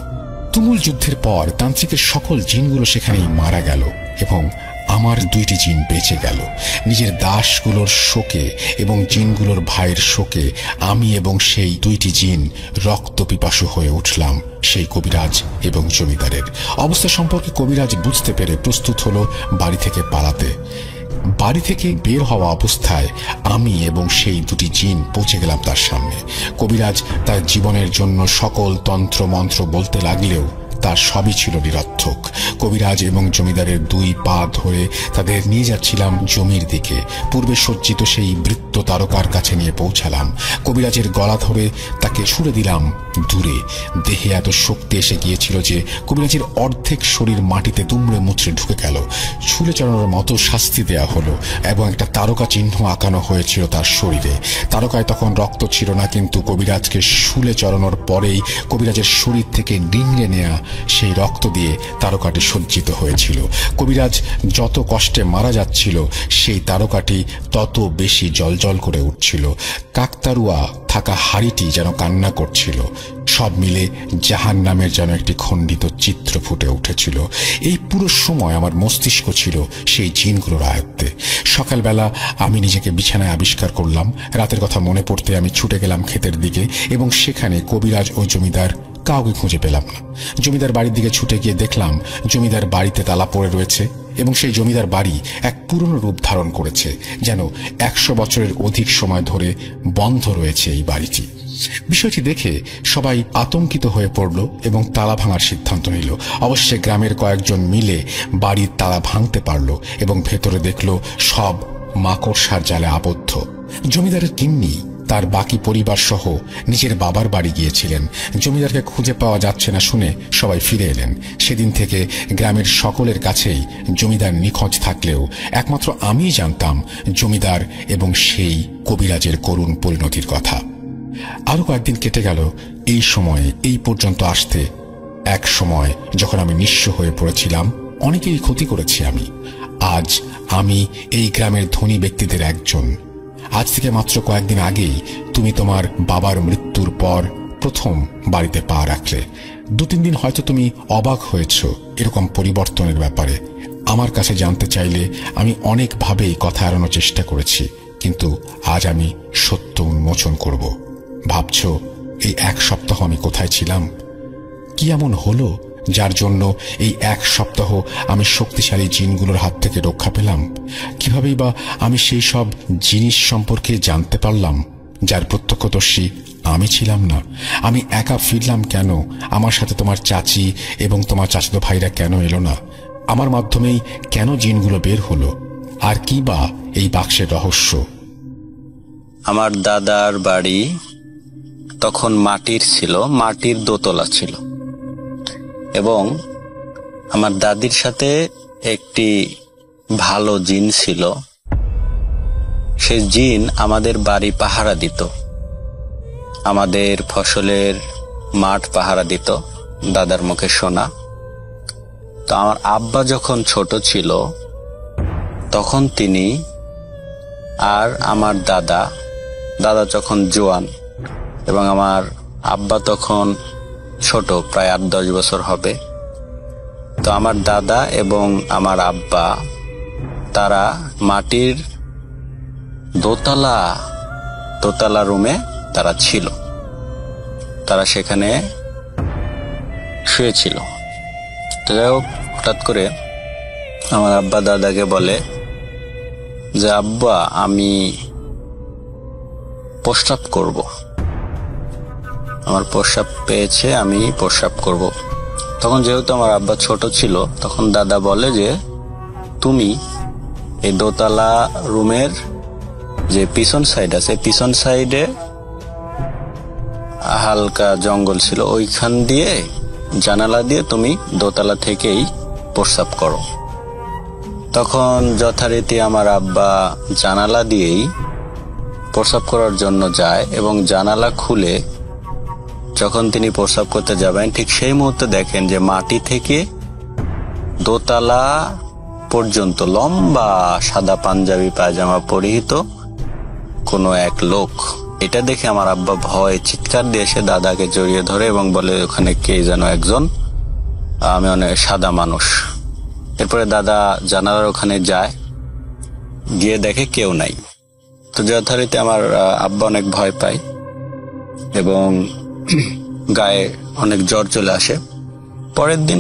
তুমুল যুদ্ধের পর তান্ত্রিকের সকল জিনগুলো সেখানেই মারা গেল এবং আমার 2টি জিন বেঁচে গেল। নিজের দাসগুলোর শোকে এবং জিনগুলোর ভাইয়ের শোকে আমি এবং সেই 2টি জিন রক্ত পিপাসু হয়ে উঠলাম সেই কবিরাজ এবং জমিদারের। অবস্থা সম্পর্কে কবিরাজ বুঝতে পেরে প্রস্তুত হলো বাড়ি থেকে পালাতে। বাড়ি থেকে বের হওয়া অবস্থায় আমি এবং সেই 2টি জিন পৌঁছে গেলাম তার সামনে। কবিরাজ তার জীবনের জন্য সকল তন্ত্র মন্ত্র বলতে লাগলেও তার সবই ছিল নিরর্থক। কবিরাজ এবং জমিদারের 2 পা ধরে তাদের নিয়ে যাচ্ছিলাম জমির দিকে। পূর্বে সজ্জিত সেই বৃত্ত তারকার কাছে নিয়ে পৌঁছালাম। কবিরাজের গলা ধরে তাকে ছুড়ে দিলাম দূরে। দেহে এত শক্তি এসে গিয়েছিল যে কবিরাজের অর্ধেক শরীর মাটিতে দুমড়ে মুচড়ে ঢুকে গেল। ছুলে চড়ানোর মতো শাস্তি দেয়া হলো এবং একটা তারকা চিহ্ন আঁকানো হয়েছিল তার শরীরে। তারকায় তখন রক্ত ছিল না, কিন্তু কবিরাজকে শুলে চড়ানোর পরেই কবিরাজের শরীর থেকে ডিঙড়ে নেয়া সেই রক্ত দিয়ে তারকাটি সজ্জিত হয়েছিল। কবিরাজ যত কষ্টে মারা যাচ্ছিল সেই তারকাটি তত বেশি জ্বলজ্বল করে উঠছিল। কাকতাড়ুয়া থাকা হাড়িটি যেন কান্না করছিল। সব মিলে জাহান্নামের যেন একটি খণ্ডিত চিত্র ফুটে উঠেছিল। এই পুরো সময় আমার মস্তিষ্ক ছিল সেই জিনগুলোর আয়ত্তে। সকালবেলা আমি নিজেকে বিছানায় আবিষ্কার করলাম। রাতের কথা মনে পড়তে আমি ছুটে গেলাম ক্ষেতের দিকে এবং সেখানে কবিরাজ ও জমিদার কাউকে খুঁজে পেলাম না। জমিদার বাড়ির দিকে ছুটে গিয়ে দেখলাম জমিদার বাড়িতে তালা পড়ে রয়েছে এবং সেই জমিদার বাড়ি এক পুরনো রূপ ধারণ করেছে, যেন 100 বছরের অধিক সময় ধরে বন্ধ রয়েছে এই বাড়িটি। বিষয়টি দেখে সবাই আতঙ্কিত হয়ে পড়ল এবং তালা ভাঙার সিদ্ধান্ত নিল। অবশ্যই গ্রামের কয়েকজন মিলে বাড়ির তালা ভাঙতে পারল এবং ভেতরে দেখল সব মাকড়সার জালে আবদ্ধ। জমিদারের গিন্নি তার বাকি পরিবার সহ নিজের বাবার বাড়ি গিয়েছিলেন। জমিদারকে খুঁজে পাওয়া যাচ্ছে না শুনে সবাই ফিরে এলেন। সেদিন থেকে গ্রামের সকলের কাছেই জমিদার নিখোঁজ থাকলেও একমাত্র আমিই জানতাম জমিদার এবং সেই কবিরাজের করুণ পরিণতির কথা। আরো কয়েকদিন কেটে গেল এই সময়ে এই পর্যন্ত আসতে। এক সময় যখন আমি নিঃস্ব হয়ে পড়েছিলাম, অনেকেই ক্ষতি করেছি আমি। আজ আমি এই গ্রামের ধনী ব্যক্তিদের একজন। আজ থেকে মাত্র কয়েকদিন আগেই তুমি তোমার বাবার মৃত্যুর পর প্রথম বাড়িতে পা রাখলে। 2-3 দিন হয়তো তুমি অবাক হয়েছ এরকম পরিবর্তনের ব্যাপারে। আমার কাছে জানতে চাইলে আমি অনেকভাবেই কথা এড়ানোর চেষ্টা করেছি, কিন্তু আজ আমি সত্য উন্মোচন করব। ভাবছ এই 1 সপ্তাহ আমি কোথায় ছিলাম? কি এমন হলো যার জন্য এই 1 সপ্তাহ আমি শক্তিশালী জিনগুলোর হাত থেকে রক্ষা পেলাম? কিভাবেই বা আমি সেই সব জিনিস সম্পর্কে জানতে পারলাম যার প্রত্যক্ষদর্শী আমি ছিলাম না? আমি একা ফিরলাম কেন? আমার সাথে তোমার চাচি এবং তোমার চাচাতো ভাইরা কেন এলো না? আমার মাধ্যমেই কেন জিনগুলো বের হলো? আর কি বা এই বাক্সের রহস্য? আমার দাদার বাড়ি তখন মাটির ছিল, মাটির দোতলা ছিল, এবং আমার দাদির সাথে একটি ভালো জিন ছিল। সে জিন আমাদের বাড়ি পাহারা দিত, আমাদের ফসলের মাঠ পাহারা দিত, দাদার মুখে শোনা। তো আমার আব্বা যখন ছোট ছিল তখন তিনি আর আমার দাদা যখন জোয়ান এবং আমার আব্বা তখন ছোট, প্রায় 8-10 বছর হবে। তো আমার দাদা এবং আমার আব্বা তারা মাটির দোতলা রুমে তারা ছিল, তারা সেখানে শুয়েছিল। তো যাই হোক, হঠাৎ করে আমার আব্বা দাদাকে বলে যে, আব্বা আমি প্রস্রাব করব, আমার প্রস্রাব পেয়েছে, আমি প্রস্রাব করব। তখন যেহেতু আমার আব্বা ছোট ছিল, তখন দাদা বলে যে তুমি এই দোতলা রুমের যে পিছন সাইড আছে, পিছন সাইডে হালকা জঙ্গল ছিল, ওইখান দিয়ে জানালা দিয়ে তুমি দোতলা থেকেই প্রস্রাব করো। তখন যথারীতি আমার আব্বা জানালা দিয়েই প্রস্রাব করার জন্য যায়, এবং জানালা খুলে যখন তিনি প্রস্রাব করতে যাবেন, ঠিক সেই মুহূর্তে দেখেন যে মাটি থেকে দোতলা পর্যন্ত লম্বা সাদা পাঞ্জাবি পায়জামা পরিহিত কোনো এক লোক। এটা দেখে আমার আব্বা ভয় চিৎকার দিয়ে এসে দাদাকে জড়িয়ে ধরে এবং বলে, ওখানে কে যেন একজন, আমি অনেক সাদা মানুষ। এরপরে দাদা জানালার ওখানে যায়, গিয়ে দেখে কেউ নাই। তো যথারীতি আমার আব্বা অনেক ভয় পায় এবং গায়ে অনেক জ্বর চলে আসে। পরের দিন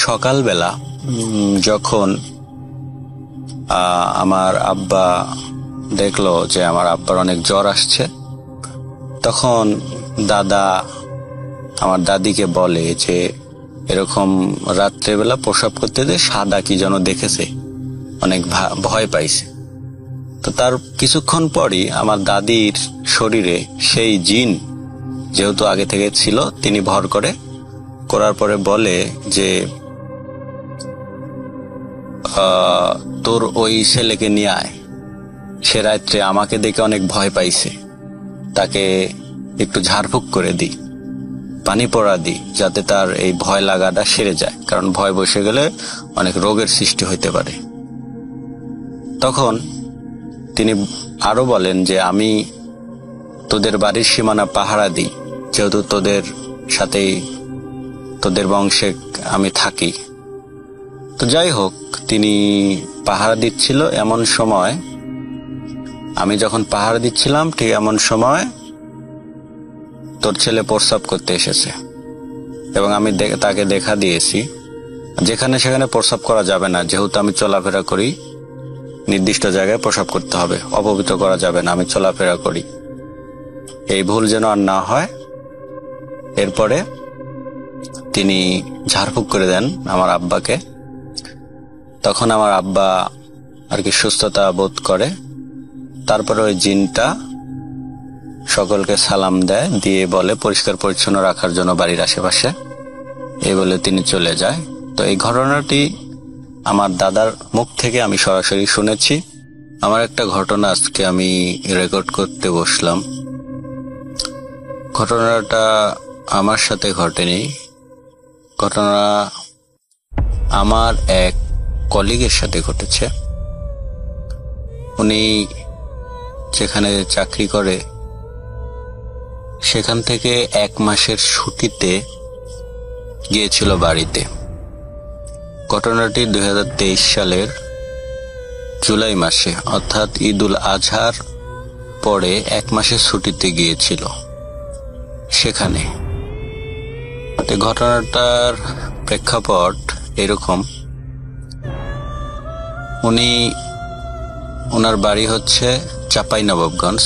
সকালবেলা যখন আমার আব্বা দেখলো যে আমার আব্বার অনেক জ্বর আসছে, তখন দাদা আমার দাদিকে বলে যে এরকম রাত্রেবেলা প্রস্রাব করতে যে সাদা কি যেন দেখেছে, অনেক ভয় পাইছে। তো তার কিছুক্ষণ পরই আমার দাদির শরীরে সেই জিন যেহেতু আগে থেকে ছিল, তিনি ভর করার পরে বলে যে তোর ওই ছেলেকে নিয়ে আয়, সে রাত্রে আমাকে দেখে অনেক ভয় পাইছে, তাকে একটু ঝাড়ফুঁক করে দিই, পানি পড়া দিই, যাতে তার এই ভয় লাগাটা সেরে যায়, কারণ ভয় বসে গেলে অনেক রোগের সৃষ্টি হইতে পারে। তখন তিনি আরো বলেন যে আমি তোদের বাড়ির সীমানা পাহারা দিই, যেহেতু তোদের সাথেই তোদের বংশে আমি থাকি। তো যাই হোক, তিনি পাহারা দিচ্ছিল। এমন সময়, আমি যখন পাহারা দিচ্ছিলাম ঠিক এমন সময় তোর ছেলে প্রস্রাব করতে এসেছে, এবং আমি তাকে দেখা দিয়েছি। যেখানে সেখানে প্রস্রাব করা যাবে না, যেহেতু আমি চলাফেরা করি, নির্দিষ্ট জায়গায় প্রস্রাব করতে হবে, অপবিত্র করা যাবে না, আমি চলাফেরা করি, এই ভুল যেন আর না হয়। এরপরে তিনি ঝাড়ফুঁক করে দেন আমার আব্বাকে। তখন আমার আব্বা আর কি সুস্থতা বোধ করে তারপরে ওই জিনটা সকলকে সালাম দেয়, দিয়ে বলে পরিষ্কার পরিচ্ছন্ন রাখার জন্য বাড়ির আশেপাশে, এই বলে তিনি চলে যায়। তো এই ঘটনাটি আমার দাদার মুখ থেকে আমি সরাসরি শুনেছি। আমার একটা ঘটনা আজকে আমি রেকর্ড করতে বসলাম। ঘটনাটা আমার সাথে ঘটেনি, ঘটনা আমার এক কলিগের সাথে ঘটেছে। উনি যেখানে চাকরি করে সেখান থেকে 1 মাসের ছুটিতে গিয়েছিল বাড়িতে। ঘটনাটি 2023 সালের জুলাই মাসে, অর্থাৎ ঈদুল আজহার পরে 1 মাসের ছুটিতে গিয়েছিল সেখানে। ঘটনাটার প্রেক্ষাপট এরকম, ওনার বাড়ি হচ্ছে চাঁপাইনবাবগঞ্জ,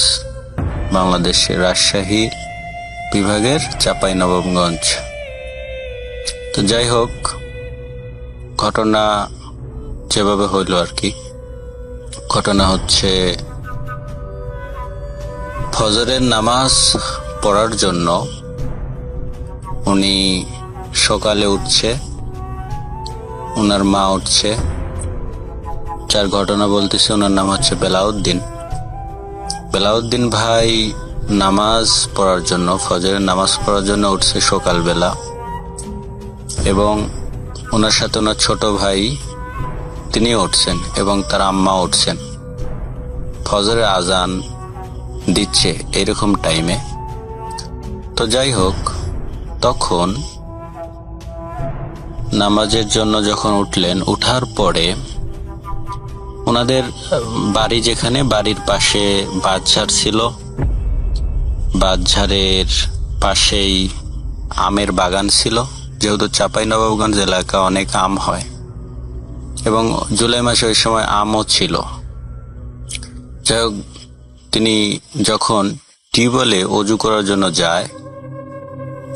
বাংলাদেশের রাজশাহী বিভাগের চাঁপাইনবাবগঞ্জ। তো যাই হোক, ঘটনা যেভাবে হইল আর কি, ঘটনা হচ্ছে ফজরের নামাজ পড়ার জন্য উনি সকালে উঠছে, ওনার মা উঠছে। যার ঘটনা বলতেছে ওনার নাম হচ্ছে বেলাউদ্দিন। বেলাউদ্দিন ভাই নামাজ পড়ার জন্য, ফজরের নামাজ পড়ার জন্য উঠছে সকালবেলা, এবং ওনার সাথে ওনার ছোট ভাই তিনিও উঠছেন এবং তার আম্মা উঠছেন। ফজরের আজান দিচ্ছে এরকম টাইমে। তো যাই হোক, তখন নামাজের জন্য যখন উঠলেন, উঠার পরে ওনাদের বাড়ি যেখানে, বাড়ির পাশে বাঁশঝাড় ছিল, বাঁশঝাড়ের পাশেই আমের বাগান ছিল। যেহেতু চাঁপাইনবাবগঞ্জ এলাকা অনেক আম হয় এবং জুলাই মাসে ওই সময় আমও ছিল। যাই হোক, তিনি যখন টিউবওয়েলে অজু করার জন্য যায়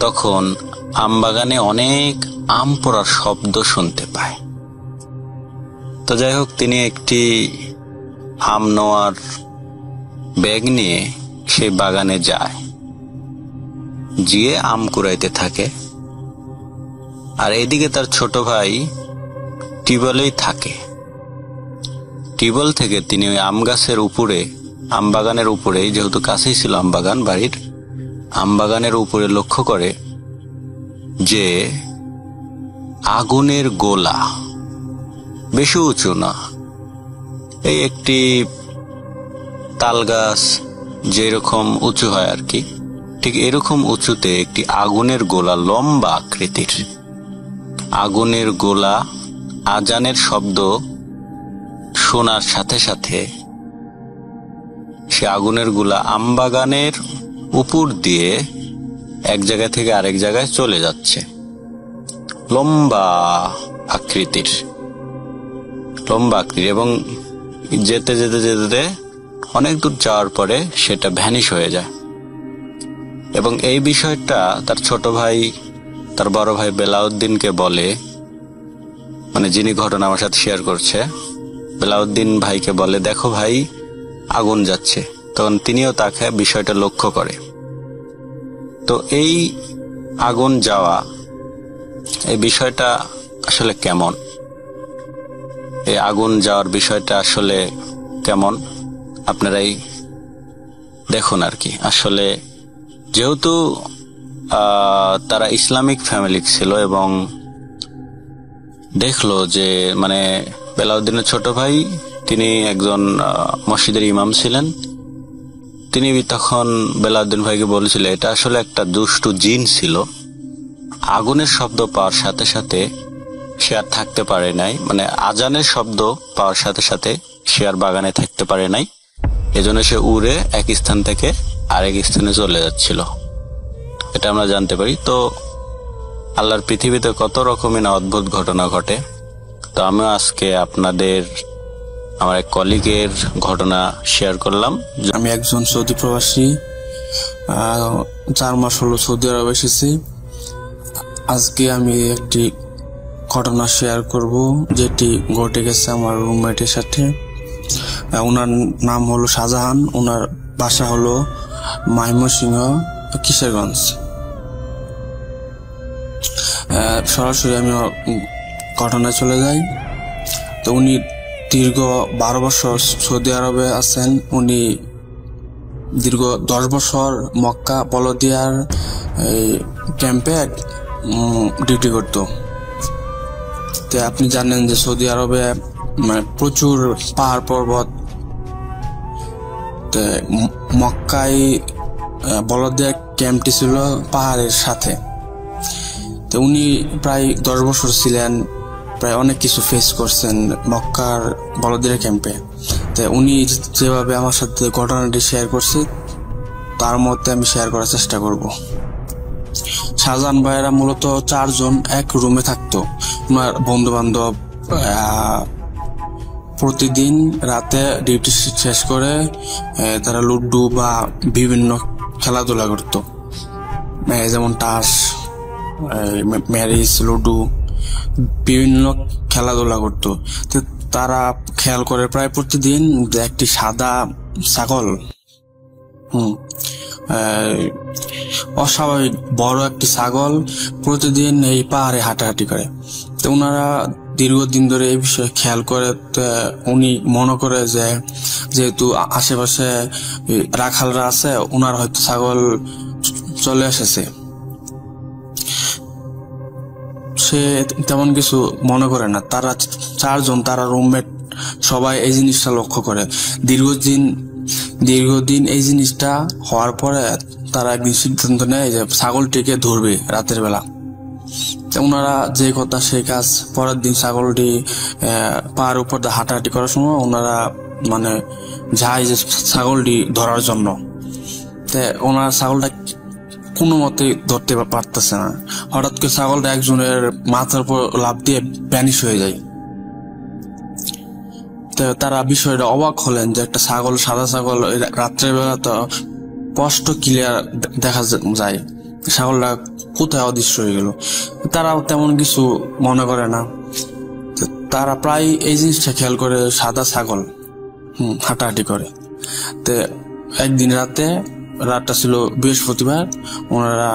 তখন আম বাগানে অনেক আম পড়ার শব্দ শুনতে পায়। তো যাই হোক, তিনি একটি আম নেওয়ার ব্যাগ নিয়ে সেই বাগানে যায়, গিয়ে আম কুড়াইতে থাকে। আর এইদিকে তার ছোট ভাই টিউবওয়েলেই থাকে। টিউবওয়েল থেকে তিনি ওই আম গাছের উপরে, আম বাগানের উপরে, যেহেতু কাছেই ছিল আম বাগান বাড়ির, আম বাগানের উপরে লক্ষ্য করে যে আগুনের গোলা, বেশি উঁচু না, এই একটি তাল গাছ যেরকম উঁচু হয় আর কি, ঠিক এরকম উঁচুতে একটি আগুনের গোলা, লম্বা আকৃতির আগুনের গোলা। আজানের শব্দ শোনার সাথে সাথে সে আগুনের গোলা আমবাগানের উপর দিয়ে এক জায়গা থেকে আরেক জায়গায় চলে যাচ্ছে, লম্বা আকৃতির, এবং যেতে যেতে যেতে অনেক দূর যাওয়ার পরে সেটা ভ্যানিশ হয়ে যায়। এবং এই বিষয়টা তার ছোট ভাই, তার বড় ভাই বেলাউদ্দিনকে বলে, মানে যিনি ঘটনা আমার সাথে শেয়ার করছে, বেলাউদ্দিন ভাইকে বলে, দেখো ভাই আগুন যাচ্ছে। তখন তিনিও তাকে বিষয়টা লক্ষ্য করে। তো এই আগুন যাওয়া, এই বিষয়টা আসলে কেমন, এই আগুন যাওয়ার বিষয়টা আসলে কেমন আপনারাই দেখুন আর কি। আসলে যেহেতু তারা ইসলামিক ফ্যামিলি ছিল এবং দেখলো যে মানে বেলাউদ্দিনের ছোট ভাই তিনি একজন মসজিদের ইমাম ছিলেন। তিনি তখন বেলাউদ্দিন ভাইকে বলেছিল এটা আসলে একটা দুষ্টু জিন ছিল। আগুনের শব্দ পাওয়ার সাথে সাথে সে আর থাকতে পারে নাই, মানে আজানের শব্দ পাওয়ার সাথে সাথে সে আর বাগানে থাকতে পারে নাই, এজন্য সে উড়ে এক স্থান থেকে আরেক স্থানে চলে যাচ্ছিল, এটা আমরা জানতে পারি। তো আল্লাহর পৃথিবীতে কত রকমের অদ্ভুত ঘটনা ঘটে। তো আমি আজকে আপনাদের আমার এক কলিগের ঘটনা শেয়ার করলাম। আমি একজন সৌদি প্রবাসী, 4 মাস হলো সৌদি আরব এসেছি। আজকে আমি একটি ঘটনা শেয়ার করব যেটি ঘটে গেছে আমার রুমমেটের সাথে। ওনার নাম হলো শাহজাহান, ওনার বাসা হলো ময়মনসিংহ কিশোরগঞ্জ। সরাসরি আমি ঘটনায় চলে যাই। তো উনি দীর্ঘ 12 বছর সৌদি আরবে আছেন। উনি দীর্ঘ 10 বছর মক্কা বলদিয়ার ক্যাম্পে ডিউটি করত। তো আপনি জানেন যে সৌদি আরবে মানে প্রচুর পাহাড় পর্বত। তো মক্কায় বলদিয়ার ক্যাম্পটি ছিল পাহাড়ের সাথে। তো উনি প্রায় 10 বছর ছিলেন, প্রায় অনেক কিছু ফেস করছেন মক্কার বলদিয়ার ক্যাম্পে। তো উনি যেভাবে আমার সাথে ঘটনাটি শেয়ার করছে তার মধ্যে আমি শেয়ার করার চেষ্টা করব। শাহজাহান ভাইয়েরা মূলত 4 জন এক রুমে থাকতো। ওনার বন্ধু বান্ধব প্রতিদিন রাতে ডিউটি শেষ করে তারা লুডু বা বিভিন্ন খেলাধুলা করত, যেমন তাস, ম্যারিজ, লুডু, বিভিন্ন খেলাধুলা করতো। তো তারা খেয়াল করে প্রায় প্রতিদিন একটি সাদা ছাগল অস্বাভাবিক বড় একটি ছাগল প্রতিদিন এই পাহাড়ে হাঁটাহাঁটি করে। তো ওনারা দীর্ঘদিন ধরে এই বিষয়ে খেয়াল করে। উনি মনে করে যে যেহেতু আশেপাশে রাখালরা আছে, ওনার হয়তো ছাগল চলে এসেছে। সে তেমন কিছু মনে করে না। তারা 4 জন, তারা রুমমেট, সবাই এই জিনিসটা লক্ষ্য করে। দীর্ঘদিন এই জিনিসটা হওয়ার পরে তারা একদিন সিদ্ধান্ত নেয় যে ছাগলটিকে ধরবে রাতের বেলা। ওনারা যে কথা সেই কাজ। পরের দিন ছাগলটি পাহাড় উপর হাঁটাহাঁটি করার সময় ওনারা মানে যায় যে ছাগলটি ধরার জন্য। তো ওনারা ছাগলটা কোনো মতে ধরতে পারতেছে না। হঠাৎ করে ছাগলটা একজনের মাথার উপর লাফ দিয়ে ভ্যানিশ হয়ে যায়। তো তারা বিষয়টা অবাক হলেন যে একটা ছাগল, সাদা ছাগল, রাত্রের বেলা তো স্পষ্ট ক্লিয়ার দেখা যায়, ছাগলটা কোথায় অদৃশ্য হয়ে গেল। তারা তেমন কিছু মনে করে না। তারা প্রায় এই জিনিসটা খেয়াল করে, সাদা ছাগল হাঁটাহাঁটি করে। তো একদিন রাতটা ছিল বৃহস্পতিবার। ওনারা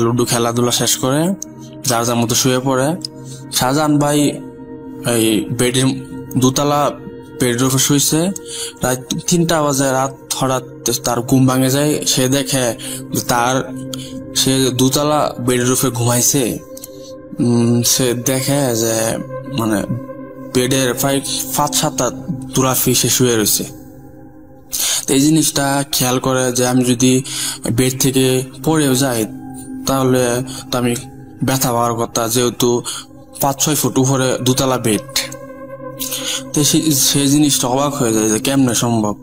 লুডু খেলাধুলা শেষ করে যার যার মতো শুয়ে পড়ে। শাহজাহান ভাই এই বেডের দোতলা বেডের উপর শুয়েছে। রাত 3টা বাজে রাত হঠাৎ তার ঘুম ভাঙে যায়। সে দেখে সে দোতলা বেডের উপরে ঘুমাইছে। সে দেখে যে মানে বেডের প্রায় 5-7টা তুলাফি সে শুয়ে রয়েছে। এই জিনিসটা খেয়াল করে যে আমি যদি বেড থেকে পড়েও যাই তাহলে তো আমি ব্যথা পাওয়ার কথা, যেহেতু 5-6 ফুট উপরে দোতলা বেড। তো সেই জিনিসটা অবাক হয়ে যায় যে কেমনে সম্ভব।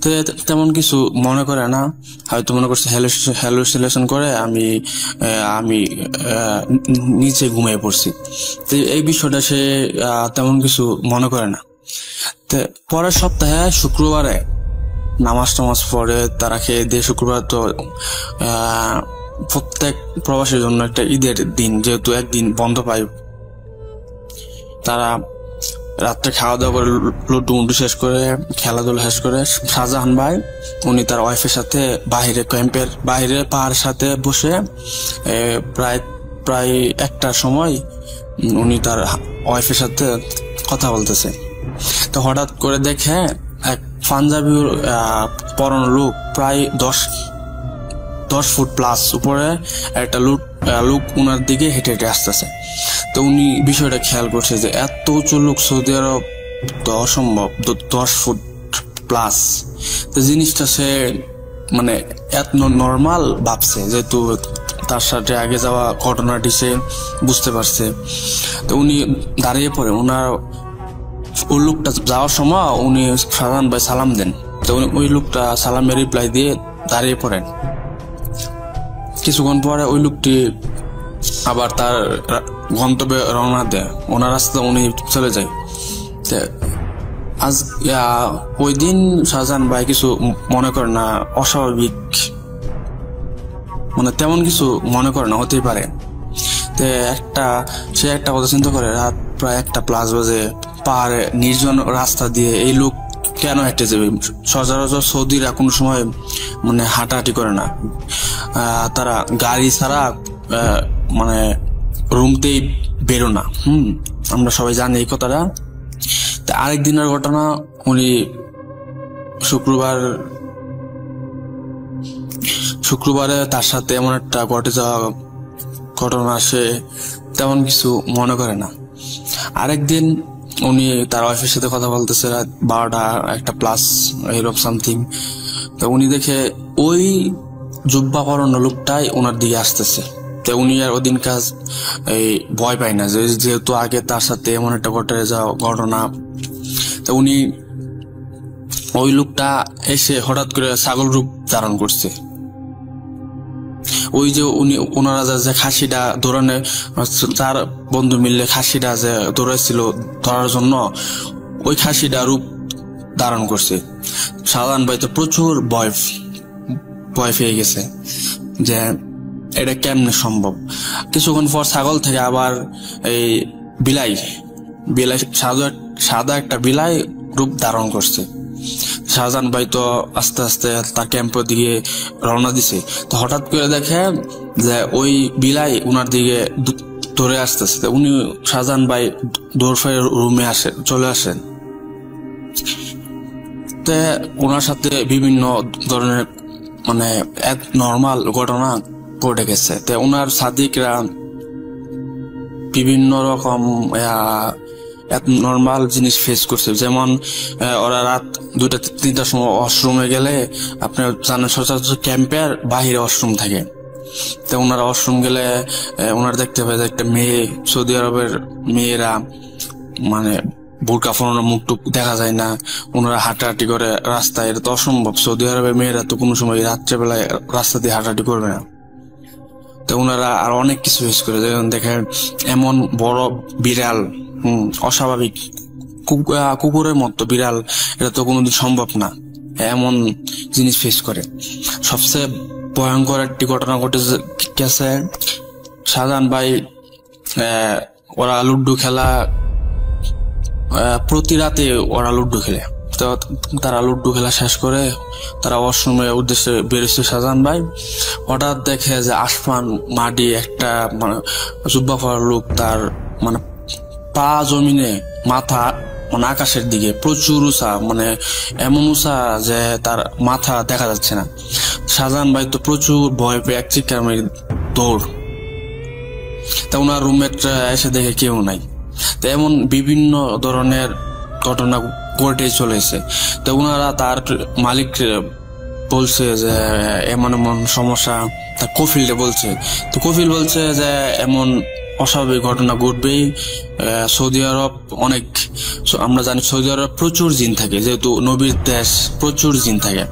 তো তেমন কিছু মনে করে না, হয়তো মনে করছে হ্যালুসিনেশন করে আমি নিচে ঘুমিয়ে পড়ছি। তো এই বিষয়টা সে তেমন কিছু মনে করে না। তো পরের সপ্তাহে শুক্রবারে নামাজ টামাজ পড়ে তারা খেয়ে দিয়ে, শুক্রবার তো প্রত্যেক প্রবাসীর জন্য একটা ঈদের দিন, যেহেতু একদিন বন্ধ পায়, তারা রাত্রে খাওয়া দাওয়া করে লুডু শেষ করে খেলাধুলা শেষ করে শাহজাহান ভাই উনি তার ওয়াইফের সাথে ক্যাম্পের বাইরে পাহাড়ের সাথে বসে প্রায় 1টার সময় উনি তার ওয়াইফের সাথে কথা বলতেছে। তো হঠাৎ করে দেখে এক পাঞ্জাবি পরানো লোক প্রায় 10 ফুট প্লাস উপরে একটা লোক উনার দিকে হেঁটে হেঁটে আসতেছে। তো উনি বিষয়টা খেয়াল করছে যে এত উঁচু লোক সৌদি আরব তো অসম্ভব, 10 ফুট প্লাস। তো জিনিসটা সে মানে এত নর্মাল ভাবছে, যেহেতু তার সাথে আগে যাওয়া ঘটনাটি সে বুঝতে পারছে। তো উনি দাঁড়িয়ে পড়ে, ওই লোকটা যাওয়ার সময় উনি শাহজাহান ভাই সালাম দেন। তো ওই লোকটা সালামের রিপ্লাই দিয়ে দাঁড়িয়ে পড়েন। কিছুক্ষণ পরে ওই লোকটি আবার তার গন্তব্যে রওনা দেয়, ওনার রাস্তা উনি চলে যায়। ওই দিন শাহজাহান ভাই কিছু মনে করে না, অস্বাভাবিক মানে তেমন কিছু মনে করে না, হতেই পারে। সে একটা কথা চিন্তা করে, রাত প্রায় 1টা প্লাস বাজে, পাহাড়ে নির্জন রাস্তা দিয়ে এই লোক কেন হেঁটে যাবে? সচরাচর সৌদিরা কোনো সময় মানে হাঁটাহাঁটি করে না, তারা গাড়ি ছাড়া মানে রুমতেই বেরো না। আমরা সবাই জানি এই কথাটা। তা আরেক দিনের ঘটনা, উনি শুক্রবারে তার সাথে এমন একটা ঘটে যাওয়া ঘটনা, সে তেমন কিছু মনে করে না। আরেকদিন উনি তার ওয়াইফের সাথে কথা বলতেছে, রাত 12:01+ এরকম সামথিং। তো উনি দেখে ওই জুব্বা পরানো লোকটাই ওনার দিকে আসতেছে। তো উনি আর ওদিন কাজ এই ভয় পায় না, যেহেতু আগে তার সাথে এমন একটা ঘটে যাওয়া ঘটনা। তো উনি ওই লোকটা এসে হঠাৎ করে ছাগল রূপ ধারণ করছে। ওই যে ওনারা যে খাসিটা দৌড়ানে, 4 বন্ধু মিললে খাসিটা যে দৌড়াইছিল ধরার জন্য, ওই খাসিটা রূপ ধারণ করছে। শাহজাহান ভাই তো প্রচুর ভয় পেয়ে গেছে যে এটা কেমনে সম্ভব। কিছুক্ষণ পর ছাগল থেকে আবার এই বিলাই সাদা একটা বিলাই রূপ ধারণ করছে। শাহজাহান ভাই তো আস্তে আস্তে তার ক্যাম্পের দিকে রওনা দিছে। তো হঠাৎ করে দেখে যে ওই বিলাই উনার দিকে দৌড়ে আসতেছে। উনি শাহজাহান ভাই দৌড় ফেরে রুমে চলে আসেন। তো ওনার সাথে বিভিন্ন ধরনের মানে এক নর্মাল ঘটনা ঘটে গেছে। তো ওনার সাদিকরা বিভিন্ন রকম নর্মাল জিনিস ফেস করছে। যেমন ওরা রাত 2-3টার সময় ওয়াশরুমে গেলে, আপনার জানেন সচরাচর ক্যাম্পের বাহিরে ওয়াশরুম থাকে। তো ওনারা ওয়াশরুম গেলে ওনারা দেখতে পায় যে একটা মেয়ে, সৌদি আরবের মেয়েরা মানে বোরকা পরানো, মুখ টুক দেখা যায় না, ওনারা হাঁটাহাঁটি করে রাস্তায়। এটা তো অসম্ভব, সৌদি আরবের মেয়েরা তো কোনো সময় রাত্রেবেলায় রাস্তা দিয়ে হাঁটাহাঁটি করবে না। তো ওনারা আর অনেক কিছু ফেস করে, যেমন দেখেন এমন বড় বিড়াল, অস্বাভাবিক কুকুরের মতো বিড়াল, এটা তো কোনোদিন সম্ভব না, এমন জিনিস ফেস করে। সবচেয়ে ভয়ঙ্কর একটি ঘটনা ঘটে গেছে, শাহজাহান ভাই ওরা লুডো খেলা, প্রতি রাতে ওরা লুডো খেলে। তো তারা লুডো খেলা শেষ করে তারা ওয়াশরুমের উদ্দেশ্যে বেরোচ্ছে। শাহজাহান ভাই হঠাৎ দেখে যে আসমান মাটি একটা মানে জুব্বা পরা লোক, তার মানে পা জমিনে, মাথা মানে আকাশের দিকে, প্রচুর উঁচা, মানে এমন উঁচা যে তার মাথা দেখা যাচ্ছে না। শাহজাহান ভাই তো প্রচুর ভয় পেয়ে এক চিৎকার মেরে দৌড়। তা ওনার রুমমেটরা এসে দেখে কেউ নাই। তো এমন বিভিন্ন ধরনের ঘটনা ঘটে চলেছে। তো ওনারা তার মালিক বলছে যে এমন এমন সমস্যা, তার কফিলটা বলছে। তো কফিল বলছে যে এমন অস্বাভাবিক ঘটনা ঘটবেই। সৌদি আরব অনেক, আমরা জানি সৌদি আরব প্রচুর জিন থাকে, যেহেতু নবীর দেশ, প্রচুর জিন থাকে।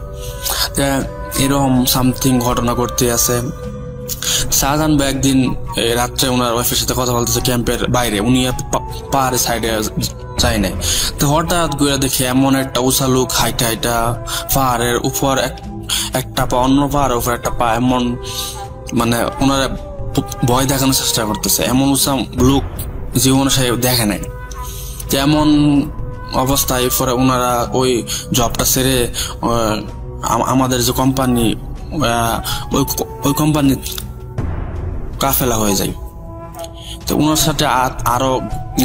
এরকম সামথিং ঘটনা ঘটতে আছে। শাহজাহান ভাই একদিন রাত্রে ওনার ওয়াইফের সাথে কথা বলতেছে ক্যাম্পের বাইরে, উনি পাহাড়ের সাইডে যায় নাই। তো হঠাৎ করে দেখে এমন একটা উঁচা লোক হাইটা হাইটা পাহাড়ের উপর, একটা পা অন্য পাহাড়ের উপর একটা পা, এমন মানে ওনারা ভয় দেখানোর চেষ্টা করতেছে। এমন উঁচা লোক জীবনে সে দেখে নাই। এমন অবস্থায় পরে ওনারা ওই জবটা ছেড়ে আমাদের যে কোম্পানি, ওই কোম্পানির কাফেলা হয়ে যায়। তো ওনার সাথে আরো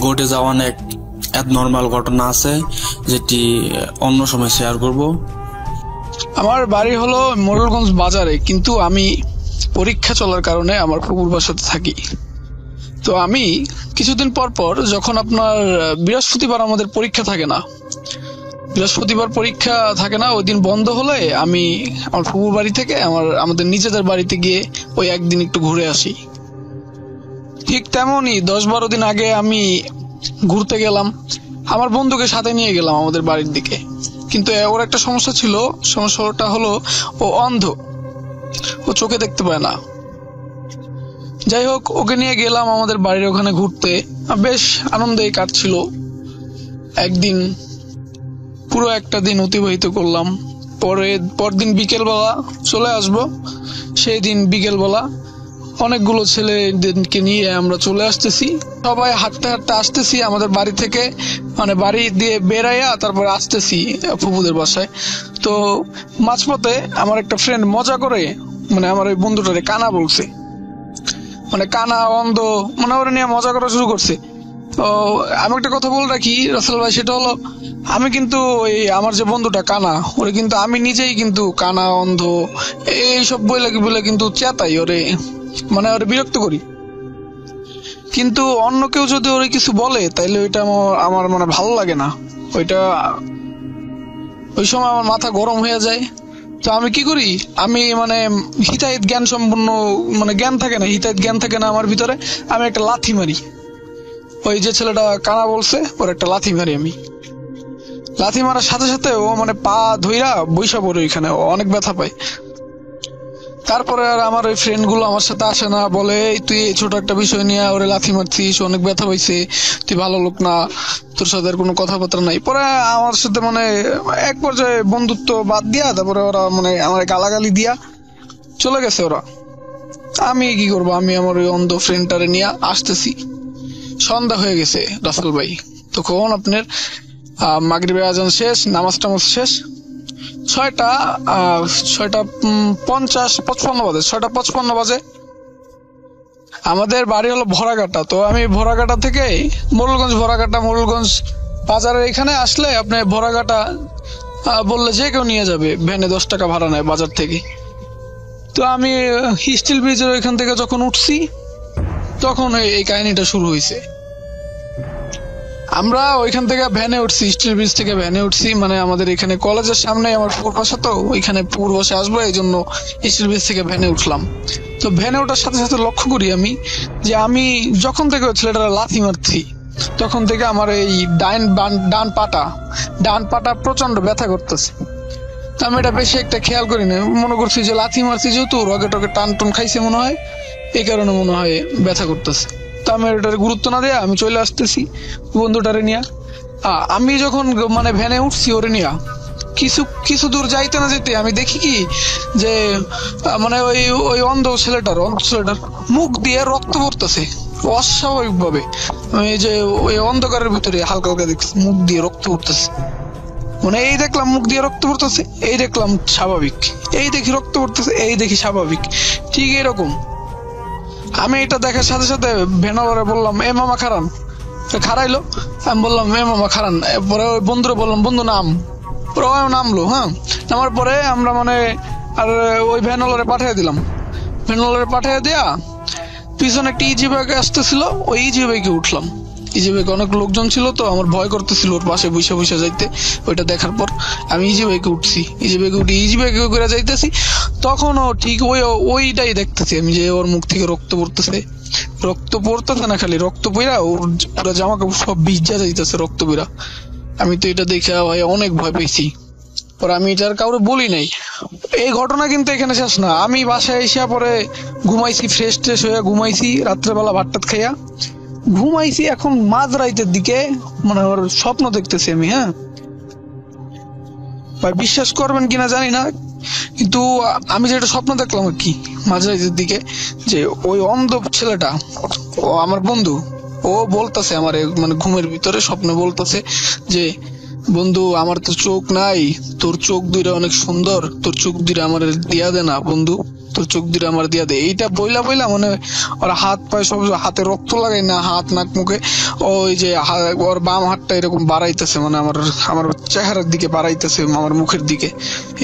ঘটে যাওয়া অনেক নর্মাল ঘটনা আছে, যেটি অন্য সময় শেয়ার করব। আমার বাড়ি হলো মোড়লগঞ্জ বাজারে, কিন্তু আমি পরীক্ষা চলার কারণে আমার ফুপুর বাসাতে থাকি। তো আমি কিছুদিন পর পর, যখন আপনার বৃহস্পতিবার আমাদের পরীক্ষা থাকে না, ওই দিন বন্ধ হলে আমি আমার ফুপুর বাড়ি থেকে আমাদের নিজেদের বাড়িতে গিয়ে ওই একদিন একটু ঘুরে আসি। ঠিক তেমনই 10-12 দিন আগে আমি ঘুরতে গেলাম, আমার বন্ধুকে সাথে নিয়ে গেলাম আমাদের বাড়ির দিকে। কিন্তু ওর একটা সমস্যা ছিল, সমস্যাটা হলো ও অন্ধ, ও চোখে দেখতে পায় না। যাই হোক, ওকে নিয়ে গেলাম আমাদের বাড়ির ওখানে ঘুরতে, বেশ আনন্দেই কাটছিল। একদিন পুরো একটা দিন অতিবাহিত করলাম। পরদিন বিকেলবেলা চলে আসব, সেই দিন বিকেলবেলা অনেকগুলো ছেলেদেরকে নিয়ে আমরা চলে আসতেছি, সবাই হাঁটতে হাঁটতে আসতেছি আমাদের বাড়ি থেকে, মানে বাড়ি দিয়ে বেরাইয়া তারপরে আসতেছি ফুপুদের বাসায়। তো মাঝপথে আমার একটা ফ্রেন্ড মজা করে মানে আমার ওই বন্ধুটারে কানা বলছে, মানে কানা অন্ধ, মানে ওরা নিয়ে মজা করা শুরু করছে। তো আমি একটা কথা বলে রাখি রাসেল ভাই, সেটা হলো আমি কিন্তু ওই আমার যে বন্ধুটা কানা, ওরে কিন্তু আমি নিজেই কিন্তু কানা অন্ধ এইসব বলে কিন্তু চেতাই ওরে, মানে ওরে বিরক্ত করি। কিন্তু অন্য কেউ যদি ওরে কিছু বলে তাইলে ওইটা আমার মানে ভালো লাগে না, ওইটা ওই সময় আমার মাথা গরম হয়ে যায়। তো আমি কি করি, আমি মানে হিতাহিত জ্ঞান সম্পূর্ণ, মানে জ্ঞান থাকে না, হিতাহিত জ্ঞান থাকে না আমার ভিতরে, আমি একটা লাথি মারি। ওই যে ছেলেটা কানা বলছে ওর একটা লাথি মারি আমি। লাথি মারার সাথে সাথে ও মানে পা ধইরা বৈশা পড়ে, ওইখানে অনেক ব্যথা পায়। তারপরে আর আমার ওই ফ্রেন্ড গুলো আমার সাথে আসে না, বলে তুই এই ছোট একটা বিষয় নিয়ে ওরে লাথি মারছিস, অনেক ব্যথা পাইছে, তুই ভালো লোক না, তোর সাথে আর কোনো কথাবার্তা নাই। পরে আমার সাথে মানে এক পর্যায়ে বন্ধুত্ব বাদ দিয়া তারপরে ওরা মানে আমার গালাগালি দিয়া চলে গেছে ওরা। আমি কি করবো, আমি আমার ওই অন্ধ ফ্রেন্ডটারে নিয়ে আসতেছি। সন্ধ্যা হয়ে গেছে রাসেল ভাই, তখন আপনার মাগরিবের আজান শেষ, নামাজ টামাজ শেষ, 6:55 বাজে, 6:55 বাজে। আমাদের বাড়ি হলো ভরাঘাটা, তো আমি ভরাঘাটা থেকে মোরুলগঞ্জ বাজারের এখানে আসলে আপনি ভরাঘাটা বললে যে কেউ নিয়ে যাবে, ভ্যানে 10 টাকা ভাড়া নেয় বাজার থেকে। তো আমি স্টিল ব্রিজের ওইখান থেকে যখন উঠছি তখন এই কাহিনীটা শুরু হয়েছে। আমরা ওইখান থেকে ভ্যানে উঠছি, স্টিল ব্রিজ থেকে ভ্যানে উঠছি, মানে আমাদের এখানে কলেজের সামনে আমার পুকুর বাসা, তো ওইখানে পুকুর বাসে আসবো এই জন্য স্টিল ব্রিজ থেকে ভ্যানে উঠলাম। তো ভ্যানে ওঠার সাথে সাথে লক্ষ্য করি আমি যে আমি যখন থেকে ওই ছেলেটারা লাথি মারছি তখন থেকে আমার এই ডান পাটা প্রচন্ড ব্যথা করতেছে। তো আমি এটা বেশি একটা খেয়াল করি না, মনে করছি যে লাথি মারছি যেহেতু রগে টগে টান খাইছে মনে হয়, এই কারণে মনে হয় ব্যথা করতেছে। তো আমি এটার গুরুত্ব না দিয়ে আমি চলে আসতেছি বন্ধুটারে নিয়ে। আমি যখন মানে ভ্যানে উঠছি ওরে নিয়ে কিছু দূর যাইতে না যেতে আমি দেখি কি যে মানে ওই অন্ধ ছেলেটার মুখ দিয়ে রক্ত পড়তেছে অস্বাভাবিক ভাবে। এই যে ওই অন্ধকারের ভিতরে হালকা হালকা দেখছি মুখ দিয়ে রক্ত পড়তেছে, মানে এই দেখলাম মুখ দিয়ে রক্ত পড়তেছে, এই দেখলাম স্বাভাবিক, এই দেখি রক্ত পড়তেছে, এই দেখি স্বাভাবিক, ঠিক এরকম। আমি এটা দেখার সাথে সাথে ভ্যানওয়ালারে বললাম এ মামা খারান, খারাইলো। আমি বললাম এ মামা খারান, পরে ওই বন্ধুরে বললাম বন্ধু নাম, পরে ও নামলো। হ্যাঁ, নামার পরে আমরা মানে আর ওই ভ্যানওয়ালারে পাঠিয়ে দিলাম। ভ্যানওয়ালারে পাঠিয়ে দেয়া পিছনে একটা ইজি বাইক আসতেছিল, ওই ইজি বাইকে উঠলাম। ইজি বাইকে অনেক লোকজন ছিল, তো আমার ভয় করতেছিল ওর পাশে বসে যাইতে। ওইটা দেখার পর আমি ইজি বাইকে উঠছি, ইজি বাইকে করে যাইতেছি, তখন ও ঠিক ওইটাই দেখতেছি আমি যে ওর মুখ থেকে রক্ত পড়তেছে না, খালি রক্ত পইরা ওর পুরো জামা কাপড় সব ভিজা যাইতেছে রক্ত পইরা। আমি তো এটা দেখে ভাই অনেক ভয় পেয়েছি, পরে আমি এটার কাউরে বলি নাই। এই ঘটনা কিন্তু এখানে শেষ না, আমি বাসায় এসে পরে ঘুমাইছি, ফ্রেশ হয়ে ঘুমাইছি, রাত্রেবেলা ভাতটাত খাইয়া ঘুমাইছি। এখন মাঝ রাইতের দিকে মানে ওর স্বপ্ন দেখতেছি আমি। হ্যাঁ ভাই, বিশ্বাস করবেন কিনা জানি না, কিন্তু আমি যেটা স্বপ্ন দেখলাম আর কি মাঝ রাইতের দিকে, যে ওই অন্ধ ছেলেটা, ও আমার বন্ধু, ও বলতেছে আমার মানে ঘুমের ভিতরে স্বপ্নে বলতেছে যে বন্ধু আমার তো চোখ নাই, তোর চোখ দুইটা অনেক সুন্দর, তোর চোখ দুইটা আমার দিয়া দে না বন্ধু, তোর চোখ দুইটা আমার দিয়া দে। এইটা বইলা মানে ওর হাত পায়ে সব, হাতে রক্ত লাগাই না, হাত নাক মুখে ওই যে ওর বাম হাতটা এরকম বাড়াইতেছে, মানে আমার চেহারার দিকে বাড়াইতেছে, আমার মুখের দিকে,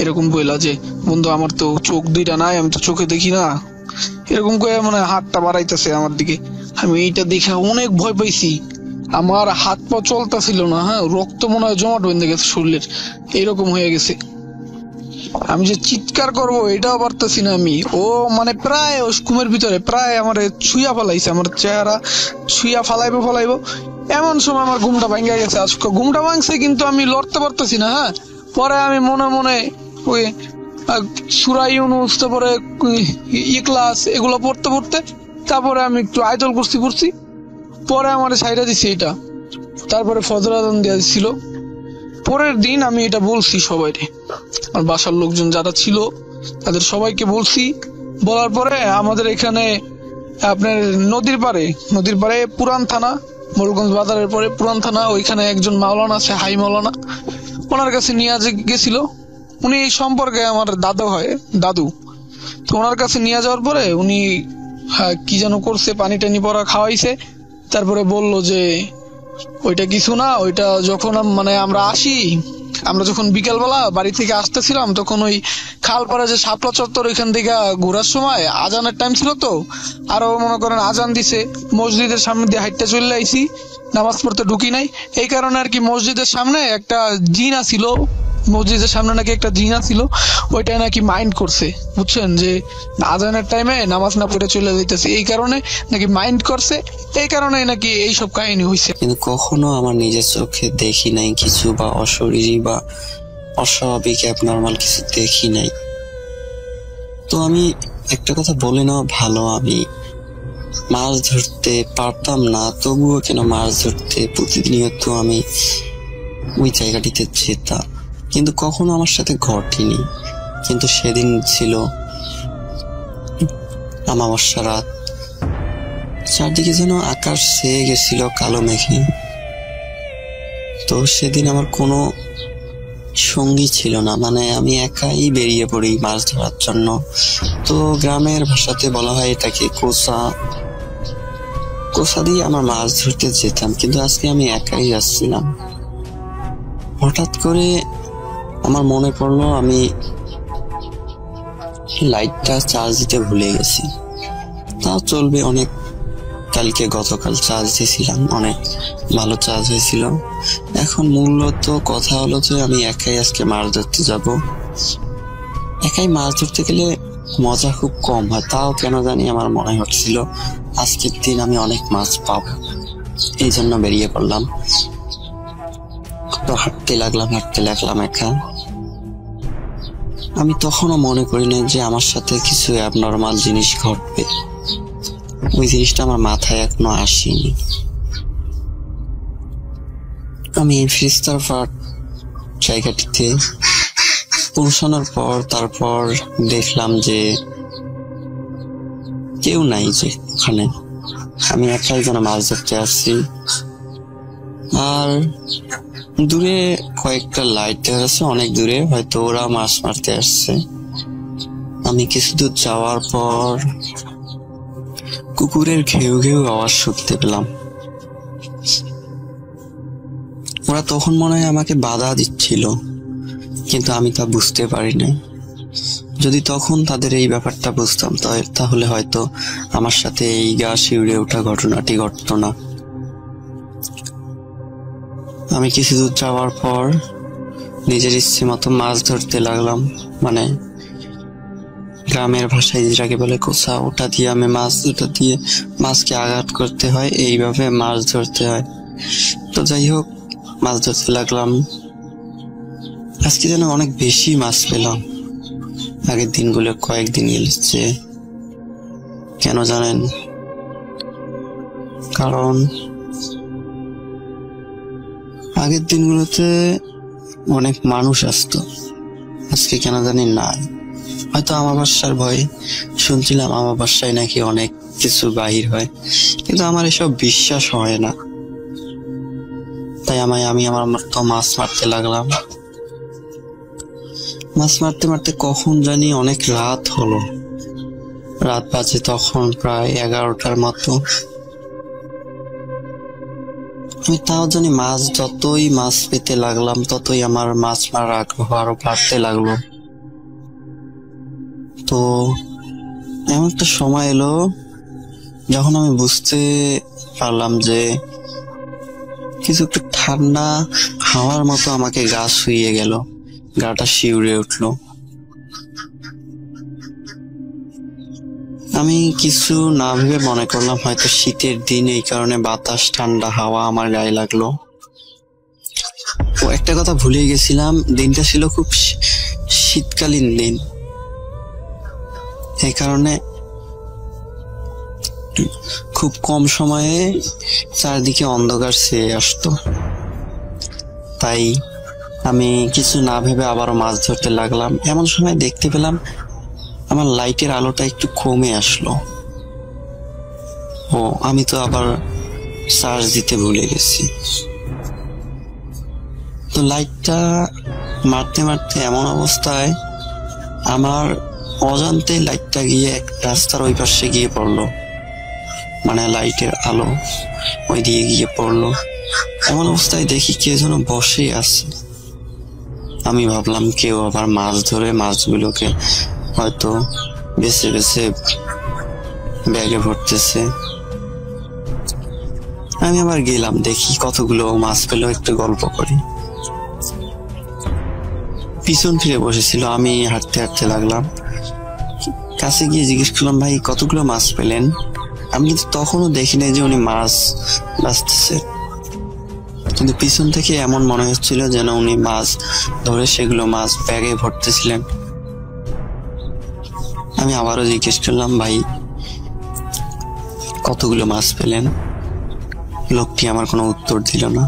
এরকম বইলা যে বন্ধু আমার তো চোখ দুইটা নাই, আমি তো চোখে দেখি না, এরকম করে মানে হাতটা বাড়াইতেছে আমার দিকে। আমি এইটা দেখে অনেক ভয় পাইছি, আমার হাত পা চলতেছিল না। হ্যাঁ, রক্ত মনে হয় জমাট বেঁধে গেছে শরীরের, এইরকম হয়ে গেছে। আমি যে চিৎকার করবো এটাও পারতেছি না আমি। ও মানে প্রায় ঘুমের ভিতরে প্রায় আমার ছুঁয়া ফালাইছে, আমার চেহারা ছুঁয়া ফালাইবো, এমন সময় আমার ঘুমটা ভাঙ্গা গেছে। আজকে ঘুমটা ভাঙছে কিন্তু আমি লড়তে পারতেছি না। হ্যাঁ, পরে আমি মনে ওই সূরা ইউনূস, তারপরে ইখলাস এগুলো পড়তে তারপরে আমি একটু আয়াতুল কুরসি পড়ছি, পরে আমার সাইডা দিছে এটা, তারপরে ফজর আযান দেয়া ছিল। পরের দিন আমি এটা বলছি সবাইকে, আমার বাসার লোকজন যারা ছিল তাদের সবাইকে বলছি। বলার পরে আমাদের এখানে আপনার নদীর পাড়ে পুরান থানা, মোরগঞ্জ বাজারের পরে পুরান থানা, ওইখানে একজন মাওলানা আছে, হাই মাওলানা, ওনার কাছে নিয়ে গেছিল। উনি এই সম্পর্কে আমার দাদু। তো ওনার কাছে নিয়ে যাওয়ার পরে উনি কি যেন করছে, পানি টানি পরা খাওয়াইছে। তারপরে বলল যে ওইটা কিছু না, ওইটা যখন আমরা যখন বিকেলবেলা বাড়ি থেকে আসতেছিলাম, তখন ওই খালপাড়া যে শাপলা চত্বর, ওইখান থেকে ঘোরার সময় আজানের টাইম ছিল, তো আরো মনে করেন আজান দিছে, মসজিদের সামনে দিয়ে হাইটটা চলে আইছি, নামাজ পড়তে ঢুকি নাই। এই কারণে আর কি মসজিদের সামনে একটা জিনা ছিল, ওইটাই নাকি মাইন্ড করছে, বুঝছেন, যে আজানের টাইমে নামাজ না পড়ে চলে যাইতেছে, এই কারণে নাকি মাইন্ড করছে, এই কারণে নাকি এইসব কাহিনী হয়েছে। কিন্তু কখনো আমার নিজের চোখে দেখি নাই কিছু, বা অশরীরী বা অস্বাভাবিক অ্যাবনর্মাল কিছু দেখি নাই। তো আমি একটা কথা বলে নেওয়া ভালো, আমি মাছ ধরতে পারতাম না, তবুও কেন মাছ ধরতে প্রতিনিয়ত আমি ওই জায়গাটিতে যেতাম, কিন্তু কখনো আমার সাথে ঘটেনি। কিন্তু সেদিন ছিল অমাবস্যা রাত, চারদিকে যেন আকাশ ছেয়ে গেছিল কালো মেঘে। তো সেদিন আমার কোনো সঙ্গী ছিল না, মানে আমি একাই বেরিয়ে পড়ি মাছ ধরার জন্য। তো গ্রামের ভাষাতে বলা হয় এটাকে কোসা দিয়ে আমার মাছ ধরতে যেতাম, কিন্তু আজকে আমি একাই যাচ্ছিলাম। হঠাৎ করে আমার মনে পড়লো আমি লাইটটা চার্জ দিতে ভুলে গেছি। তাও চলবে, অনেক গতকাল চার্জ দিয়েছিলাম, অনেক ভালো চার্জ হয়েছিল। এখন মূলত কথা হলো যে আমি একাই আজকে মাছ ধরতে যাব। একাই মাছ ধরতে গেলে মজা খুব কম হয়, তাও কেন জানি আমার মনে হচ্ছিল আজকের দিন আমি অনেক মাছ পাবো, এই জন্য বেরিয়ে পড়লাম। তো হাঁটতে লাগলাম একা। আমি তখনও মনে করি না যে আমার সাথে কিছু অ্যাবনর্মাল জিনিস ঘটবে, ওই জিনিসটা আমার মাথায় এখনো আসেনি। আমি ফিস্তারপাট জায়গাটিতে পৌঁছানোর পর তারপর দেখলাম যে কেউ নাই, যে ওখানে আমি একাই যেন মাছ ধরতে আসছি। আর দূরে কয়েকটা লাইট দেখা যাচ্ছে, অনেক দূরে, হয়তো ওরা মাছ মারতে আসছে। আমি কিছু দূর যাওয়ার পর কুকুরের ঘেউ ঘেউ আওয়াজ শুনতে পেলাম। ওরা তখন মনে হয় আমাকে বাধা দিচ্ছিল, কিন্তু আমি তা বুঝতে পারি না। যদি তখন তাদের এই ব্যাপারটা বুঝতাম তাহলে হয়তো আমার সাথে এই গা শিউরে ওঠা ঘটনাটি ঘটতো না। আমি কিছু দূর যাওয়ার পর নিজের ইচ্ছে মতো মাছ ধরতে লাগলাম, মানে গ্রামের ভাষায় যেটাকে বলে কোসা, ওটা দিয়ে আমি ওটা দিয়ে মাছকে আঘাত করতে হয়, এইভাবে মাছ ধরতে হয়। তো যাই হোক, মাছ ধরতে লাগলাম। আজকে যেন অনেক বেশি মাছ পেলাম আগের দিনগুলো কয়েকদিন গেছে। কেন জানেন? কারণ আগের দিনগুলোতে অনেক মানুষ আসতো, আজকে কেন জানি নাই। হয়তো আমাবস্যার ভয়, শুনছিলাম আমাবস্যায় নাকি অনেক কিছু বাহির হয়, কিন্তু আমার এসব বিশ্বাস হয় না। তাই আমি আমার মতো মাছ মারতে লাগলাম। মাছ মারতে মারতে কখন জানি অনেক রাত হলো, রাত বাজে তখন প্রায় 11টার মতো। আমি তাও জানি যতই মাছ পেতে লাগলাম ততই আমার মাছ মারার আগ্রহ আরো বাড়তে লাগলো। তো এমন একটা সময় এলো যখন আমি বুঝতে পারলাম যে কিছু একটু ঠান্ডা হাওয়ার মতো আমাকে গা শুইয়ে গেল, গাটা শিউরে উঠলো। আমি কিছু না ভেবে মনে করলাম হয়তো শীতের দিন, এই কারণে বাতাস ঠান্ডা হাওয়া আমার গায়ে লাগলো। ও একটা কথা ভুলে গেছিলাম, দিনটা ছিল খুব শীতকালীন দিন, এই কারণে খুব কম সময়ে চারদিকে অন্ধকার ছেয়ে আসতো। তাই আমি কিছু না ভেবে আবারও মাছ ধরতে লাগলাম। এমন সময় দেখতে পেলাম আমার লাইটের আলোটা একটু কমে আসলো। ও আমি তো আবার চার্জ দিতে ভুলে গেছি। তো লাইটটা মারতে মারতে এমন অবস্থায় আমার অজান্তে লাইটটা গিয়ে এক রাস্তার ওই পাশে গিয়ে পড়লো, মানে লাইটের আলো ওই দিয়ে গিয়ে পড়লো। এমন অবস্থায় দেখি কে যেন বসে আছে। আমি ভাবলাম কেউ আবার মাছ ধরে মাছগুলোকে হয়তো বেছে বেছে ব্যাগে ভরতেছে। আমি আবার গেলাম, দেখি কতগুলো মাছ পেলো, একটু গল্প করি। পিছন ফিরে বসেছিল, আমি হাঁটতে হাঁটতে লাগলাম। কাছে গিয়ে জিজ্ঞেস করলাম, ভাই কতগুলো মাছ পেলেন? আমি কিন্তু তখনও দেখি নাই যে উনি মাছ বাঁচতেছে, কিন্তু পিছন থেকে এমন মনে হচ্ছিল যেন উনি মাছ ধরে সেগুলো মাছ ব্যাগে ভরতেছিলেন। আমি আবারও জিজ্ঞেস করলাম, ভাই কতগুলো মাছ পেলেন? লোকটি আমার কোনো উত্তর দিল না।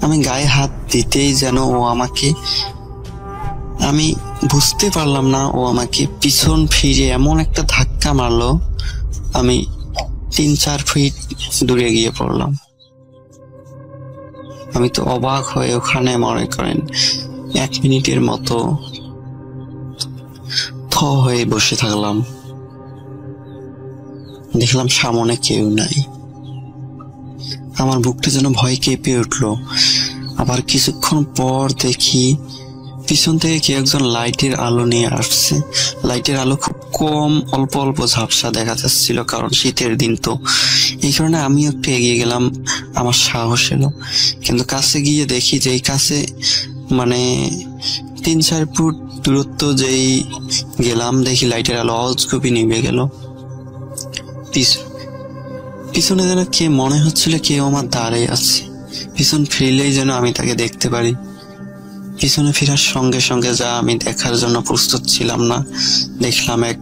আমি গায়ে হাত দিতেই যেন ও আমাকে, আমি বুঝতে পারলাম না, ও আমাকে পিছন ফিরে এমন একটা ধাক্কা মারলো, আমি 3-4 ফিট দূরে গিয়ে পড়লাম। আমি তো অবাক হয়ে ওখানে মনে করেন 1 মিনিটের মতো থ হয়ে বসে থাকলাম। দেখলাম সামনে কেউ নাই। আমার বুকটা যেন ভয় কেঁপে উঠলো। আবার কিছুক্ষণ পর দেখি পিছন থেকে কেউ একজন লাইটের আলো নিয়ে আসছে। লাইটের আলো খুব কম, অল্প অল্প ঝাপসা দেখা যাচ্ছিল, কারণ শীতের দিন তো। এই কারণে আমি একটু এগিয়ে গেলাম, আমার সাহস এলো। কিন্তু কাছে গিয়ে দেখি যে কাছে মানে 3-4 ফুট দূরত্ব যেই গেলাম, দেখি লাইটের আলো অজগবি নিভে গেল। পিছনে যেন কে, মনে হচ্ছিল কেউ আমার দাঁড়িয়ে আছে। পিছন ফিরলেই যেন আমি তাকে দেখতে পারি। পিছনে ফেরার সঙ্গে সঙ্গে যা আমি দেখার জন্য প্রস্তুত ছিলাম না, দেখলাম এক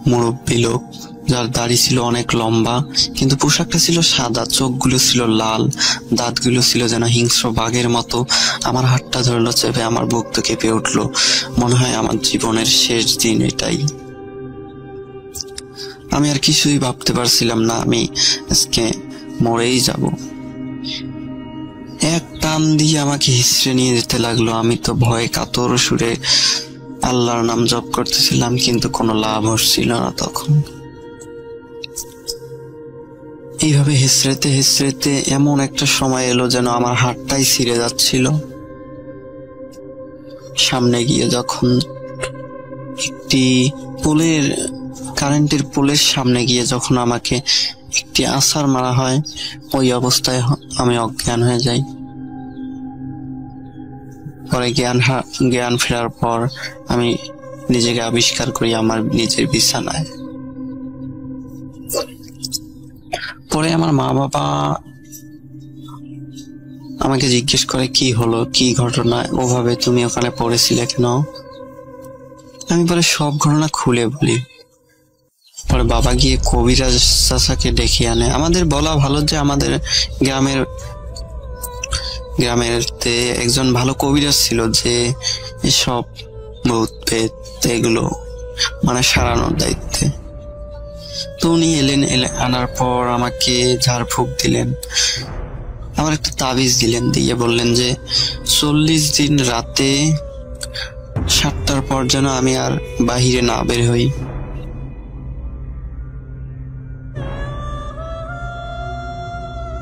মুরব্বী লোক, যার দাড়ি ছিল অনেক লম্বা, কিন্তু পোশাকটা ছিল সাদা, চোখগুলো ছিল লাল, দাঁতগুলো ছিল যেন হিংস্র বাঘের মতো। আমার হাতটা ধরলো চেপে, আমার বুক তো কেঁপে উঠলো। মনে হয় আমার জীবনের শেষ দিন এটাই। আমি আর কিছুই ভাবতে পারছিলাম না, আমি আজকে মরেই যাব। এক টান দিয়ে আমাকে হিসড়ে নিয়ে যেতে লাগলো। আমি তো ভয়ে কাতর সুরে আল্লাহর নাম জপ করতেছিলাম, কিন্তু কোনো লাভ হচ্ছিল না তখন। এইভাবে হেসড়েতে হেসড়েতে এমন একটা সময় এলো যেন আমার হাতটাই ছিঁড়ে যাচ্ছিল। সামনে গিয়ে যখন একটি পোলের, কারেন্টের পোলের সামনে গিয়ে যখন আমাকে একটি আছাড় মারা হয়, ওই অবস্থায় আমি অজ্ঞান হয়ে যাই। পরে জ্ঞান ফেরার পর আমি নিজেকে আবিষ্কার করি আমার নিজের বিছানায়। পরে আমার মা বাবা আমাকে জিজ্ঞেস করে, কি হলো, কি ঘটনা, ওভাবে তুমি ওখানে পড়েছিলে কেন? আমি পরে সব ঘটনা খুলে বলি। পরে বাবা গিয়ে কবিরাজ চাচাকে ডেকে আনে। আমাদের বলা ভালো যে আমাদের গ্রামের একজন ভালো কবিরাজ ছিল, যে এসব ভূত পেত এগুলো মানে সারানোর দায়িত্বে। তো উনি এলেন, আনার পর আমাকে ঝাড়ফুঁক দিলেন, আমার একটা তাবিজ দিলেন, দিয়ে বললেন যে 40 দিন রাতে 7টার পর যেন আমি আর বাহিরে না বের হই।